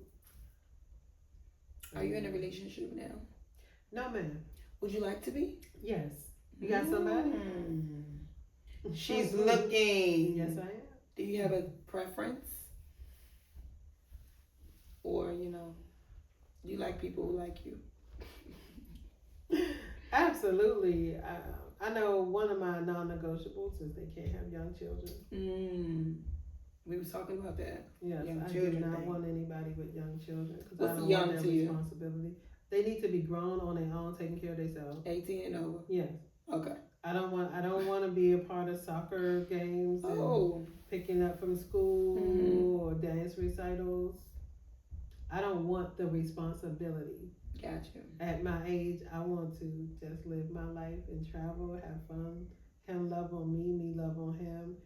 Speaker 1: Are you in a relationship now?
Speaker 2: No, ma'am.
Speaker 1: Would you like to be?
Speaker 2: Yes. You got somebody?
Speaker 1: She's looking.
Speaker 2: Yes, I am.
Speaker 1: Do you have a preference? Or, you like people who like you?
Speaker 2: Absolutely. I know one of my non-negotiables is they can't have young children.
Speaker 1: We was talking about that.
Speaker 2: Yes, I do not want anybody with young children because I don't
Speaker 1: young
Speaker 2: want that responsibility. They need to be grown on their own, taking care of themselves.
Speaker 1: 18 and over.
Speaker 2: Yes.
Speaker 1: Okay.
Speaker 2: I don't want to be a part of soccer games and picking up from school or dance recitals. I don't want the responsibility.
Speaker 1: Gotcha.
Speaker 2: At my age, I want to just live my life and travel, have fun. Him love on me, me love on him.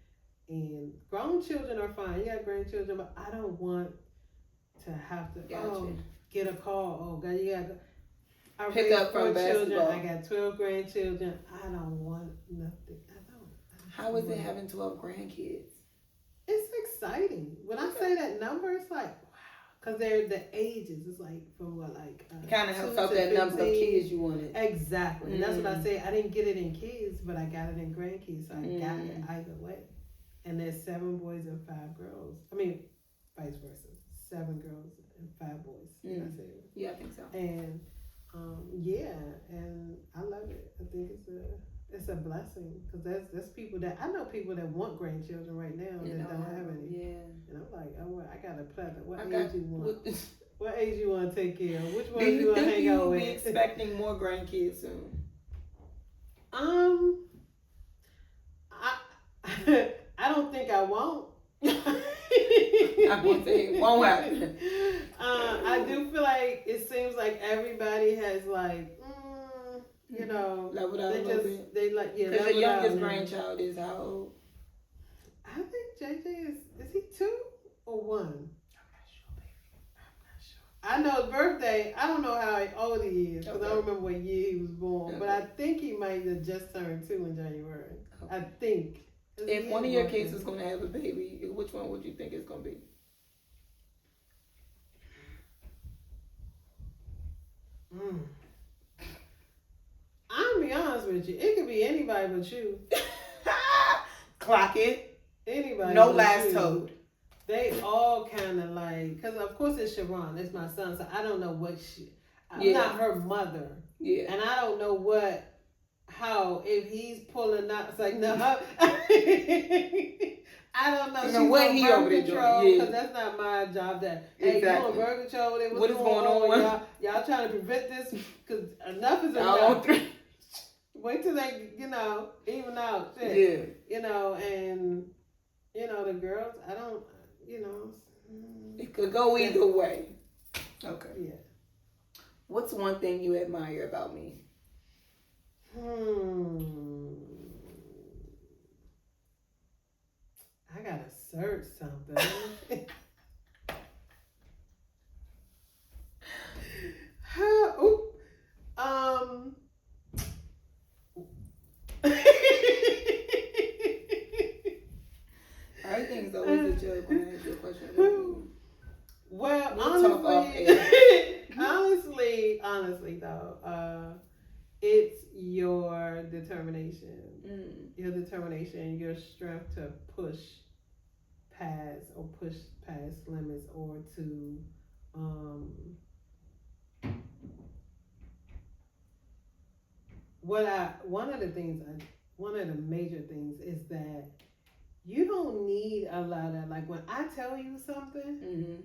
Speaker 2: And grown children are fine. You got grandchildren, but I don't want to have to get a call. Oh God, you got to. I
Speaker 1: pick up from
Speaker 2: children.
Speaker 1: basketball.
Speaker 2: I got 12 grandchildren. I don't want nothing. I don't.
Speaker 1: How is it having 12 grandkids?
Speaker 2: It's exciting. When I say that number, it's like wow, because they're the ages. It's like from what
Speaker 1: kind of helps out that number of kids you wanted.
Speaker 2: Exactly, and that's what I say. I didn't get it in kids, but I got it in grandkids, so I got it either way. And there's 7 boys and 5 girls. I mean, vice versa. 7 girls and 5 boys. Did I say it?
Speaker 1: Yeah, I think so.
Speaker 2: And and I love it. I think it's a blessing because there's people that I know people that want grandchildren right now that don't have any.
Speaker 1: Yeah.
Speaker 2: And I'm like, oh, I got a plethora. What age you want? What age you want to take care of? Which one
Speaker 1: do you
Speaker 2: want to
Speaker 1: think
Speaker 2: hang
Speaker 1: you
Speaker 2: out
Speaker 1: will
Speaker 2: with?
Speaker 1: be expecting more grandkids soon?
Speaker 2: I don't think I won't.
Speaker 1: I won't say it won't happen.
Speaker 2: I do feel like it seems like everybody has like,
Speaker 1: leveled out a little bit.
Speaker 2: They like
Speaker 1: because your youngest grandchild is how old?
Speaker 2: I think JJ is he 2 or 1? I'm not sure, baby. I'm not sure. I know his birthday. I don't know how old he is because I don't remember what year he was born. But I think he might have just turned 2 in January. I think.
Speaker 1: If one of your kids is going to have a baby, which one would you think it's going to be?
Speaker 2: I'm gonna be honest with you. It could be anybody but you.
Speaker 1: Clock it.
Speaker 2: Anybody.
Speaker 1: No last toad.
Speaker 2: They all kind of like, because of course it's Sharon. It's my son, so I don't know what I'm not her mother.
Speaker 1: Yeah.
Speaker 2: And I don't know what how if he's pulling out. It's like no, I don't know.
Speaker 1: You
Speaker 2: She's
Speaker 1: know what
Speaker 2: on
Speaker 1: he
Speaker 2: birth
Speaker 1: over there
Speaker 2: control
Speaker 1: doing?
Speaker 2: because that's not my job. That hey,
Speaker 1: Exactly.
Speaker 2: you on birth control?
Speaker 1: What is going on?
Speaker 2: Y'all trying to prevent this because enough is
Speaker 1: Y'all
Speaker 2: enough. Wait till they, even out. Shit.
Speaker 1: Yeah.
Speaker 2: And the girls. I don't.
Speaker 1: It could go either way. Okay.
Speaker 2: Yeah.
Speaker 1: What's one thing you admire about me?
Speaker 2: I gotta search something.
Speaker 1: Everything's always a joke when I ask you a question.
Speaker 2: Well, honestly though, it's your determination. Your determination, your strength to push past limits or to one of the major things is that you don't need a lot of, like, when I tell you something,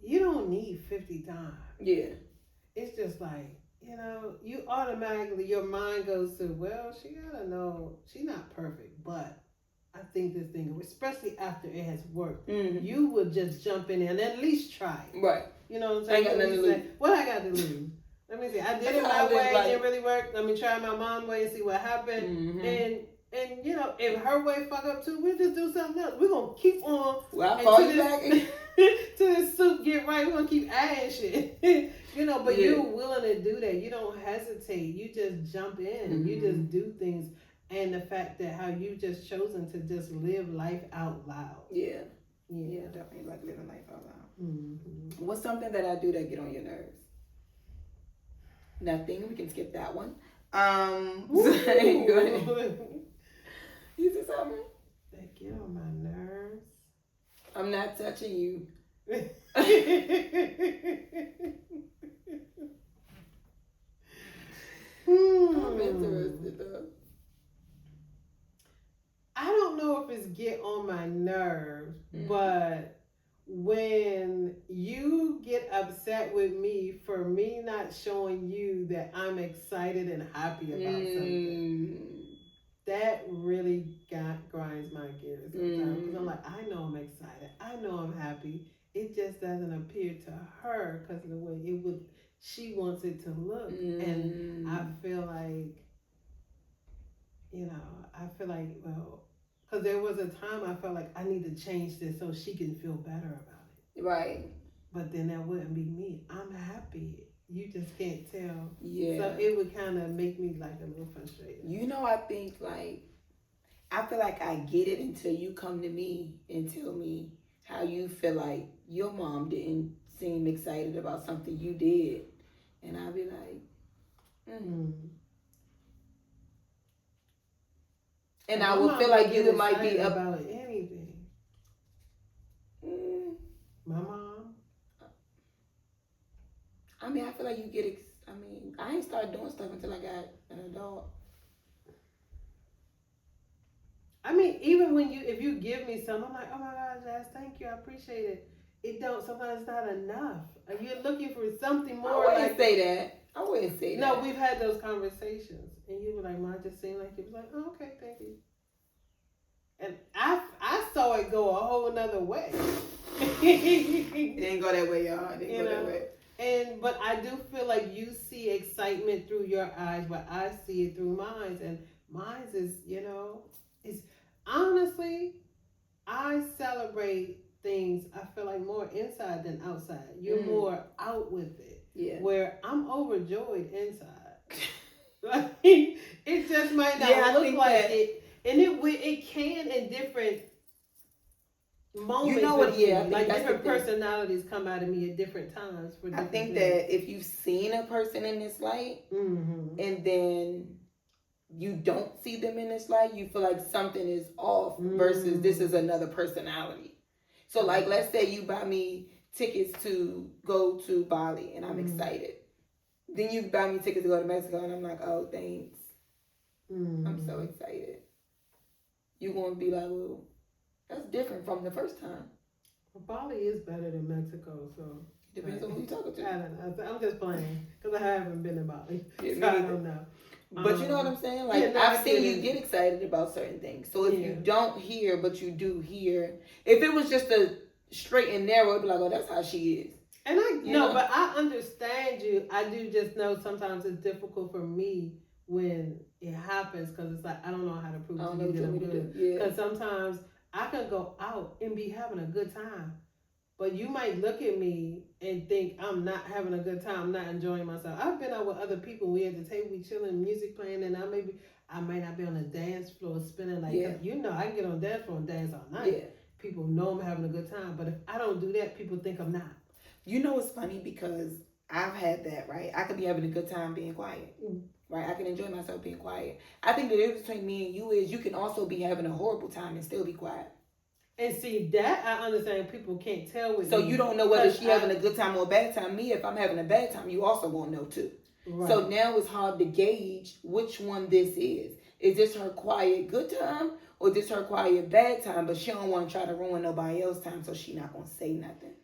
Speaker 2: you don't need 50 times.
Speaker 1: Yeah.
Speaker 2: It's just like, you automatically, your mind goes to, well, she gotta know she's not perfect, but I think this thing, especially after it has worked, you would just jump in there and at least try it.
Speaker 1: Right.
Speaker 2: You know what I'm saying?
Speaker 1: I got nothing to lose.
Speaker 2: What I got to lose? Let me see. I did it my way. It didn't really work. Let me try my mom's way and see what happened. And if her way fuck up too, we'll just do something else. We're gonna keep on.
Speaker 1: Well, I'll call you back.
Speaker 2: Till this soup get right, we're gonna keep adding shit. But you're willing to do that. You don't hesitate. You just jump in. You just do things. And the fact that how you just chosen to just live life out loud. Yeah,
Speaker 1: definitely like living life out loud. What's something that I do that get on your nerves? Nothing. We can skip that one. Go ahead. You see something?
Speaker 2: That get on my nerves.
Speaker 1: I'm not touching you. I'm interested though.
Speaker 2: I don't know if it's get on my nerves, but when you get upset with me for me not showing you that I'm excited and happy about something, that really grinds my gears sometimes. Because I'm like, I know I'm excited. I know I'm happy. It just doesn't appear to her because of the way she wants it to look. And I feel like, well, because there was a time I felt like I need to change this so she can feel better about it.
Speaker 1: Right.
Speaker 2: But then that wouldn't be me. I'm happy. You just can't tell.
Speaker 1: Yeah.
Speaker 2: So it would kind of make me like a little frustrated.
Speaker 1: I think I feel like I get it until you come to me and tell me how you feel like your mom didn't seem excited about something you did. And I'll be like, And I would feel like it might be
Speaker 2: about anything. My mom.
Speaker 1: I mean, I feel like you get. I ain't started doing stuff until I got an adult.
Speaker 2: I mean, even if you give me something, I'm like, oh my God, Jazz, thank you, I appreciate it. It don't. Sometimes it's not enough. You're looking for something more.
Speaker 1: I wouldn't say that.
Speaker 2: No, we've had those conversations, and you were like, "Mom, just seemed like it was like, oh, okay, thank you." And I saw it go a whole nother way.
Speaker 1: It didn't go that way, y'all. It didn't go that way.
Speaker 2: But I do feel like you see excitement through your eyes, but I see it through mine, and mine is, is honestly, I celebrate things. I feel like more inside than outside. You're more out with it.
Speaker 1: Yeah.
Speaker 2: Where I'm overjoyed inside. Like, it just might not look like it. And it can in different moments.
Speaker 1: You know what? Yeah,
Speaker 2: like different personalities come out of me at different times.
Speaker 1: I think that if you've seen a person in this light, and then you don't see them in this light, you feel like something is off. Versus this is another personality. So, like, let's say you buy me tickets to go to Bali, and I'm excited. Then you buy me tickets to go to Mexico, and I'm like, oh, thanks.
Speaker 2: Mm-hmm.
Speaker 1: I'm so excited. You're going to be like, well, that's different from the first time.
Speaker 2: Well, Bali is better than Mexico, so.
Speaker 1: Depends on who you're talking to.
Speaker 2: I don't know. I'm just playing because I haven't been to Bali,
Speaker 1: Yeah,
Speaker 2: so I don't know.
Speaker 1: But you know what I'm saying? Like,
Speaker 2: yeah, no,
Speaker 1: I've seen you get excited about certain things. So if you don't hear, but you do hear, if it was just a straight and narrow, it'd be like, oh, that's how she is.
Speaker 2: And but I understand you. I do just know sometimes it's difficult for me when it happens because it's like I don't know how to prove to you that I'm good. Because sometimes I can go out and be having a good time, but you might look at me and think I'm not having a good time, I'm not enjoying myself. I've been out with other people. We at the table, we chilling, music playing, and I might not be on the dance floor spinning like I can get on the dance floor and dance all night. Yeah. People know I'm having a good time, but if I don't do that, people think I'm not.
Speaker 1: You know it's funny because I've had that, right? I could be having a good time being quiet. Right? I can enjoy myself being quiet. I think the difference between me and you is you can also be having a horrible time and still be quiet.
Speaker 2: And see, that I understand people can't tell with
Speaker 1: so me. You don't know whether she having a good time or a bad time. Me, if I'm having a bad time, you also won't know too. Right. So now it's hard to gauge which one this is. Is this her quiet good time or this her quiet bad time? But she don't want to try to ruin nobody else's time, so she not going to say nothing.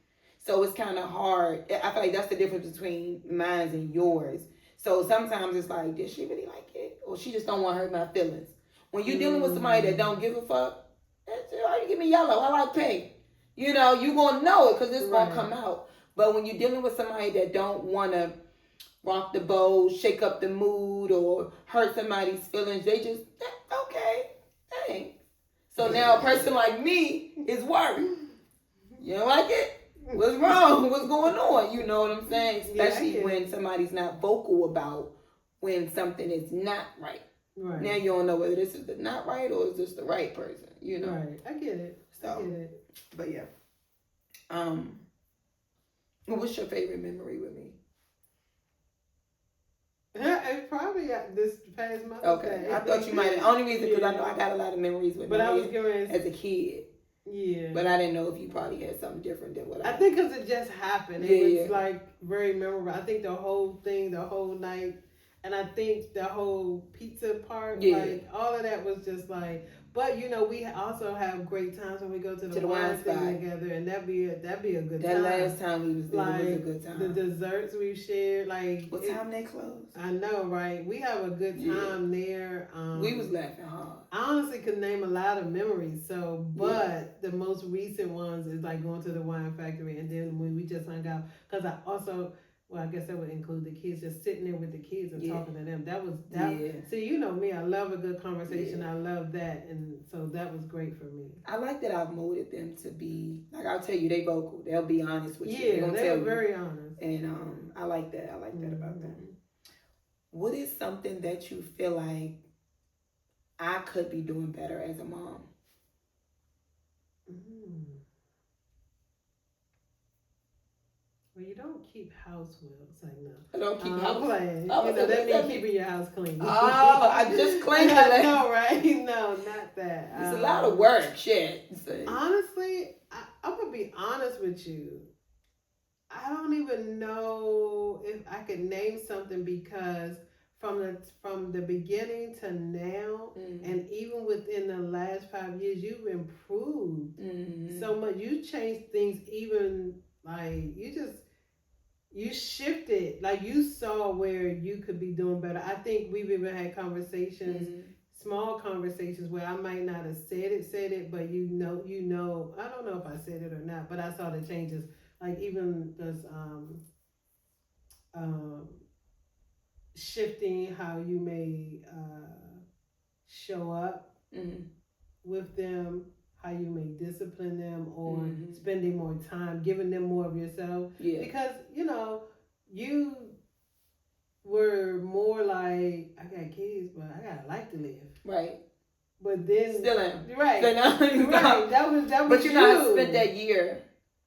Speaker 1: So it's kind of hard. I feel like that's the difference between mine and yours. So sometimes it's like, did she really like it? Or she just don't want to hurt my feelings. When you're dealing with somebody that don't give a fuck, you give me yellow, I like pink. You know, you going to know it because it's going to come out. But when you're dealing with somebody that don't want to rock the boat, shake up the mood, or hurt somebody's feelings, they just, okay, thanks. So now a person like me is worried. You don't like it? What's wrong? What's going on? You know what I'm saying? Especially when somebody's not vocal about when something is not right. Right. Now you don't know whether this is the not right or is this the right person. You know.
Speaker 2: Right. I get it. I get it.
Speaker 1: But yeah. What's your favorite memory with me?
Speaker 2: It's probably this past month.
Speaker 1: Okay. I thought you might. Only reason because I know I got a lot of memories with me as a kid.
Speaker 2: Yeah.
Speaker 1: But I didn't know if you probably had something different than what I
Speaker 2: think because it just happened. It was like very memorable. I think the whole thing, the whole night, and I think the whole pizza part, like all of that was just like. But you know, we also have great times when we go to the wine thing together, and that'd be a good time.
Speaker 1: That last time we was there was a good time.
Speaker 2: The desserts we shared, like
Speaker 1: what time they closed?
Speaker 2: I know, right? We have a good time there.
Speaker 1: We was laughing hard.
Speaker 2: I honestly could name a lot of memories. So, but the most recent ones is like going to the wine factory, and then when we just hung out, because I also. Well, I guess that would include the kids, just sitting there with the kids and talking to them. That was that. Yeah. See, you know me, I love a good conversation. Yeah. I love that, and so that was great for me.
Speaker 1: I like that I've molded them to be like I'll tell you, they vocal. They'll be honest with you.
Speaker 2: Yeah, they're very honest,
Speaker 1: and I like that. I like that about them. What is something that you feel like I could be doing better as a mom?
Speaker 2: Well, you don't keep house well. It's like, no.
Speaker 1: I don't keep house.
Speaker 2: Playing. That means keeping your house clean.
Speaker 1: Oh, I just cleaned it.
Speaker 2: No, right? No, not that.
Speaker 1: It's a lot of work, shit.
Speaker 2: Honestly, I'm going to be honest with you. I don't even know if I could name something because from the beginning to now, and even within the last 5 years, you've improved so much. You changed things even... Like, you shifted. Like, you saw where you could be doing better. I think we've even had conversations, small conversations, where I might not have said it, but you know, I don't know if I said it or not, but I saw the changes. Like, even this, shifting how you may, show up with them, how you may discipline them, or spending more time, giving them more of yourself. Yeah. Because, you know, you were more like, I got kids, but I got a life to live.
Speaker 1: Right.
Speaker 2: But then...
Speaker 1: Still am.
Speaker 2: Right.
Speaker 1: Right.
Speaker 2: That was
Speaker 1: but you know, I spent that year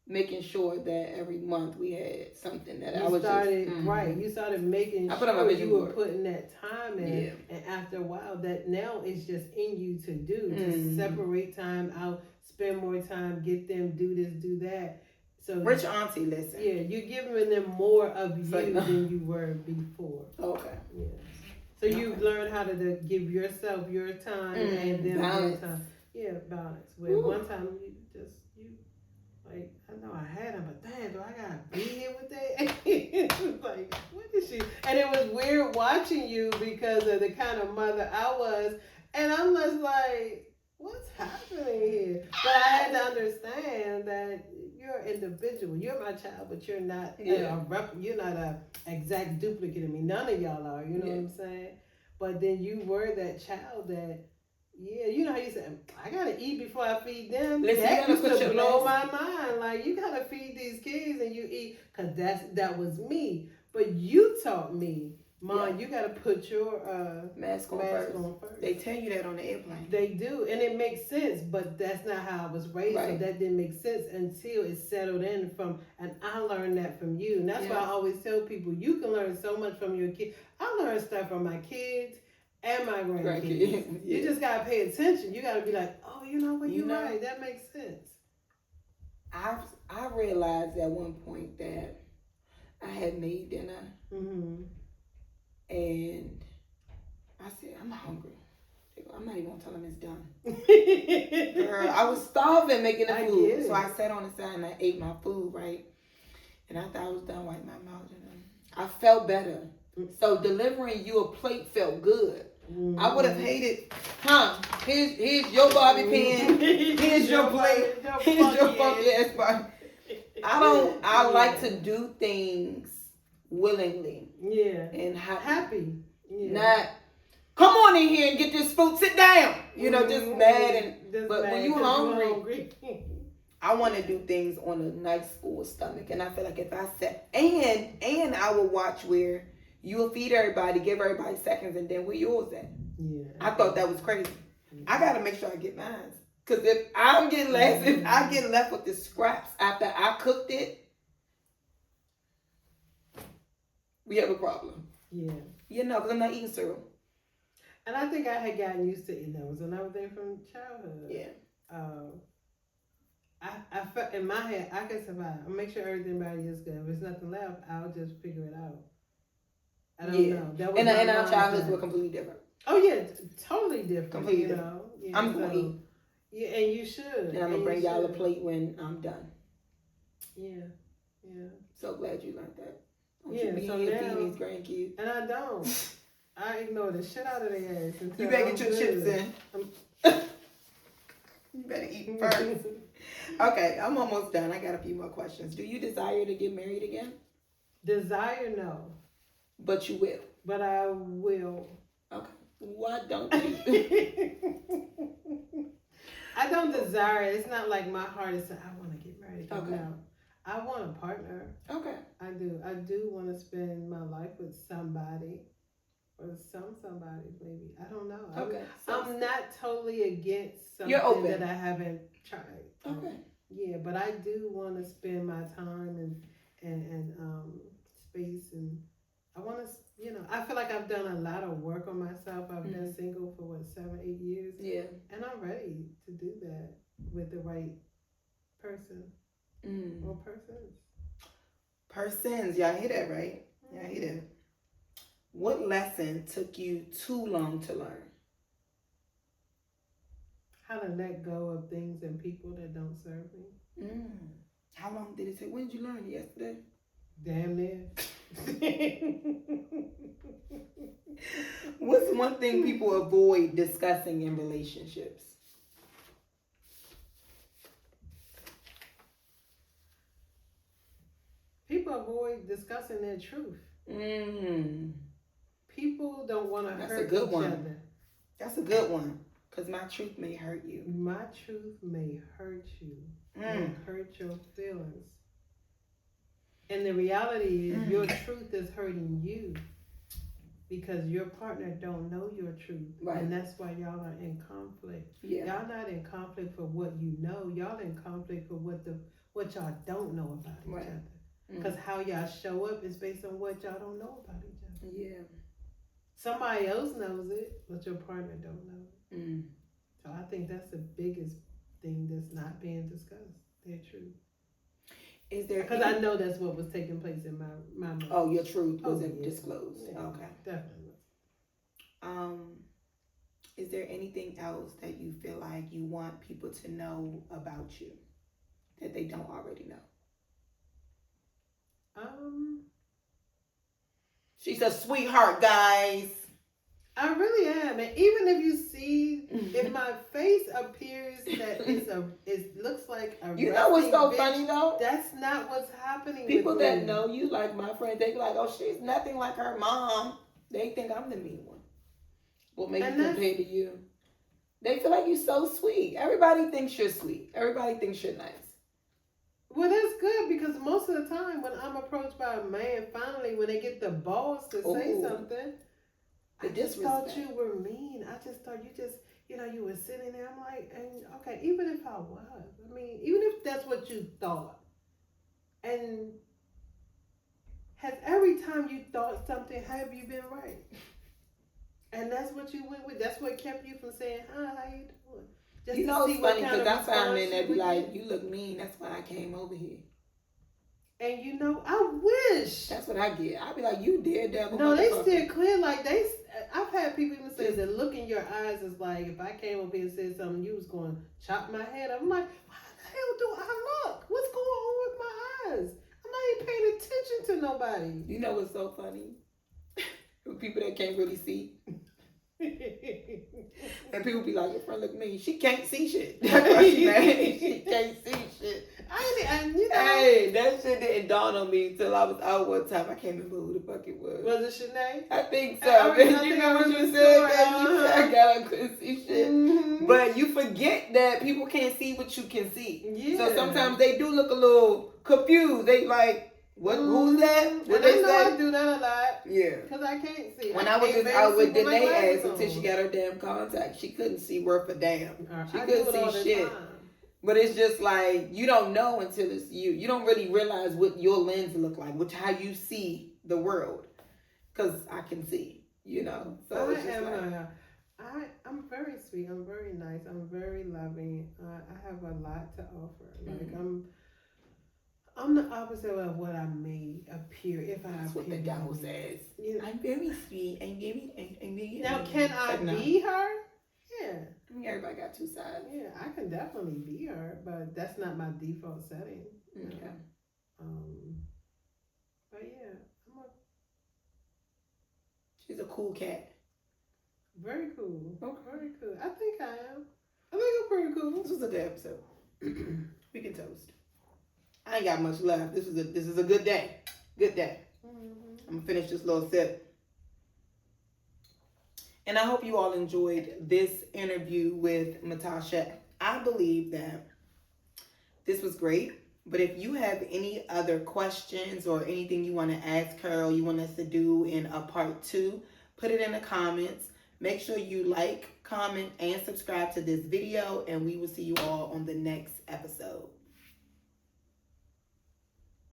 Speaker 1: making sure that every month we had something that I was
Speaker 2: started right. You started making sure you were putting that time in, and after a while, that now it's just in you to do to separate time out, spend more time, get them, do this, do that. So
Speaker 1: Rich auntie, listen.
Speaker 2: Yeah, you're giving them more of you than you were before.
Speaker 1: Okay.
Speaker 2: Yeah. So you've learned how to give yourself your time and them
Speaker 1: balance.
Speaker 2: their time. Yeah, balance. Where one time you like, I know I had them, but damn, do I gotta be here with that? Like, what is she? And it was weird watching you because of the kind of mother I was. And I'm just like, what's happening here? But I had to understand that you're an individual. You're my child, but you're not you're not a exact duplicate of me. None of y'all are. You know what I'm saying? But then you were that child that. Yeah, you know how you said, I gotta eat before I feed them.
Speaker 1: Listen,
Speaker 2: that used to blow my mind. Like, you gotta feed these kids and you eat, cause that was me. But you taught me, Mom, you gotta put your
Speaker 1: mask on first. They tell you that on the airplane.
Speaker 2: They do, and it makes sense. But that's not how I was raised, so that didn't make sense until it settled in from. And I learned that from you, and that's why I always tell people, you can learn so much from your kids. I learned stuff from my kids. And my grandkids. You just gotta pay attention. You gotta be like, oh, you know what, you're right. That makes sense.
Speaker 1: I realized at one point that I had made dinner, and I said, I'm hungry. I'm not even gonna tell them it's done. Girl, I was starving making the food, so I sat on the side and I ate my food, right? And after I was done, wiped my mouth, and I felt better. So delivering you a plate felt good. I would have hated, here's your Bobby pin, here's your plate, here's your funky ass Bobby. I like to do things willingly.
Speaker 2: Yeah.
Speaker 1: And
Speaker 2: happy. Yeah.
Speaker 1: Not, come on in here and get this food, sit down. You know, just mad. But when you hungry, I want to do things on a nice full stomach. And I feel like if I sat, and I will watch where you will feed everybody, give everybody seconds, and then where yours at? Yeah. I thought that was crazy. I gotta make sure I get mine. Cause if I get left with the scraps after I cooked it, we have a problem. Yeah. You know, because I'm not eating cereal.
Speaker 2: And I think I had gotten used to it. That was another thing from childhood. Yeah. I felt in my head I can survive. I'll make sure everybody is good. If there's nothing left, I'll just figure it out. I don't know. That was and our childhoods were completely different. Oh yeah, totally different. Completely different. Yeah,
Speaker 1: I'm going to eat.
Speaker 2: Yeah, and you should.
Speaker 1: And I'm going to bring y'all a plate when I'm done.
Speaker 2: Yeah. Yeah.
Speaker 1: So glad you learned that. Don't
Speaker 2: you
Speaker 1: be
Speaker 2: so
Speaker 1: now, feeding these grandkids.
Speaker 2: And I don't. I ignore the shit out of their ass.
Speaker 1: You better get your chips in. You better eat first. Okay, I'm almost done. I got a few more questions. Do you desire to get married again?
Speaker 2: Desire, no.
Speaker 1: But you will.
Speaker 2: But I will.
Speaker 1: Okay. Why don't you?
Speaker 2: I don't desire it. It's not like my heart is saying, I want to get married. Okay. No. I want a partner. Okay. I do. I do want to spend my life with somebody. Or somebody, maybe. I don't know. Okay. I'm not totally against something that I haven't tried. Okay. Yeah, but I do want to spend my time and space, and I want to, I feel like I've done a lot of work on myself. I've been single for 7-8 years. Yeah. And I'm ready to do that with the right person or persons. Persons, y'all hear that, right? Y'all hear that? What lesson took you too long to learn? How to let go of things and people that don't serve me. How long did it take? When did you learn? Yesterday? Damn near.
Speaker 1: What's one thing people avoid discussing in relationships?
Speaker 2: People avoid discussing their truth. People don't want to hurt each other.
Speaker 1: That's a good one. Because my truth may hurt you.
Speaker 2: My truth may hurt you. May hurt your feelings. And the reality is your truth is hurting you. Because your partner don't know your truth. Right. And that's why y'all are in conflict. Yeah. Y'all not in conflict for what you know. Y'all in conflict for what y'all don't know about each other. Because how y'all show up is based on what y'all don't know about each other. Yeah. Somebody else knows it, but your partner don't know it. So I think that's the biggest thing that's not being discussed. Their truth.
Speaker 1: Is there?
Speaker 2: Because I know that's what was taking place in my mind.
Speaker 1: Oh, your truth wasn't disclosed.
Speaker 2: Yeah,
Speaker 1: okay,
Speaker 2: definitely.
Speaker 1: Is there anything else that you feel like you want people to know about you that they don't already know? She's a sweetheart, guys.
Speaker 2: I really am, and even if you see, if my face appears that it looks like a
Speaker 1: you know what's so
Speaker 2: bitch,
Speaker 1: funny though?
Speaker 2: That's not what's happening.
Speaker 1: People
Speaker 2: with
Speaker 1: that
Speaker 2: me.
Speaker 1: know you, like my friends, they be like, "Oh, she's nothing like her mom." They think I'm the mean one. Well, maybe compared to you, they feel like you're so sweet. Everybody thinks you're sweet. Everybody thinks you're nice.
Speaker 2: Well, that's good because most of the time when I'm approached by a man, finally when they get the balls to say something, I just thought you were mean. I just thought you were sitting there. I'm like, and okay, even if I was, I mean, even if that's what you thought, and has every time you thought something, have you been right? And that's what you went with. That's what kept you from saying, "Hi, how you doing?" Just
Speaker 1: you know, it's funny because I found men that be like, "You look mean. That's why I came over here."
Speaker 2: And I wish.
Speaker 1: That's what I get. I be like, "You daredevil."
Speaker 2: No, they steer clear. Like I've had people even say the look in your eyes is like, if I came up here and said something, you was going to chop my head up. I'm like, why the hell do I look? What's going on with my eyes? I'm not even paying attention to nobody.
Speaker 1: You know what's so funny? People that can't really see. And people be like, "Your friend look mean. She can't see shit." That's why she mad. She can't see shit. Hey, that shit didn't dawn on me until I was out one time. I can't remember who the fuck it was.
Speaker 2: Was it Shanae?
Speaker 1: I think so. You know what you said? You said I got I couldn't see shit. Mm-hmm. But you forget that people can't see what you can see. Yeah. So sometimes they do look a little confused. They like, what? Who's that? What they say?
Speaker 2: I do that a lot.
Speaker 1: Yeah.
Speaker 2: Because I can't see.
Speaker 1: When I was just out with Danae ass until she got her damn contact, she couldn't see worth a damn. She couldn't see shit. But it's just like, you don't know until it's you. You don't really realize what your lens look like, how you see the world. Because I can see, So it's just
Speaker 2: I'm very sweet. I'm very nice. I'm very loving. I have a lot to offer. Like I'm the opposite of what I may appear if I appear.
Speaker 1: That's what the devil says. I'm very sweet. I'm very.
Speaker 2: Now, can I be her? Yeah.
Speaker 1: I mean, everybody got two sides.
Speaker 2: Yeah, I can definitely be her, but that's not my default setting.
Speaker 1: Okay.
Speaker 2: But yeah,
Speaker 1: she's a cool cat.
Speaker 2: Very cool. Okay. Very cool. I think I am. I think I'm pretty cool.
Speaker 1: This was a good episode. We can toast. I ain't got much left. This is a good day. Good day. Mm-hmm. I'm gonna finish this little sip. And I hope you all enjoyed this interview with Natasha. I believe that this was great. But if you have any other questions or anything you want to ask her or you want us to do in a part 2, put it in the comments. Make sure you like, comment, and subscribe to this video. And we will see you all on the next episode.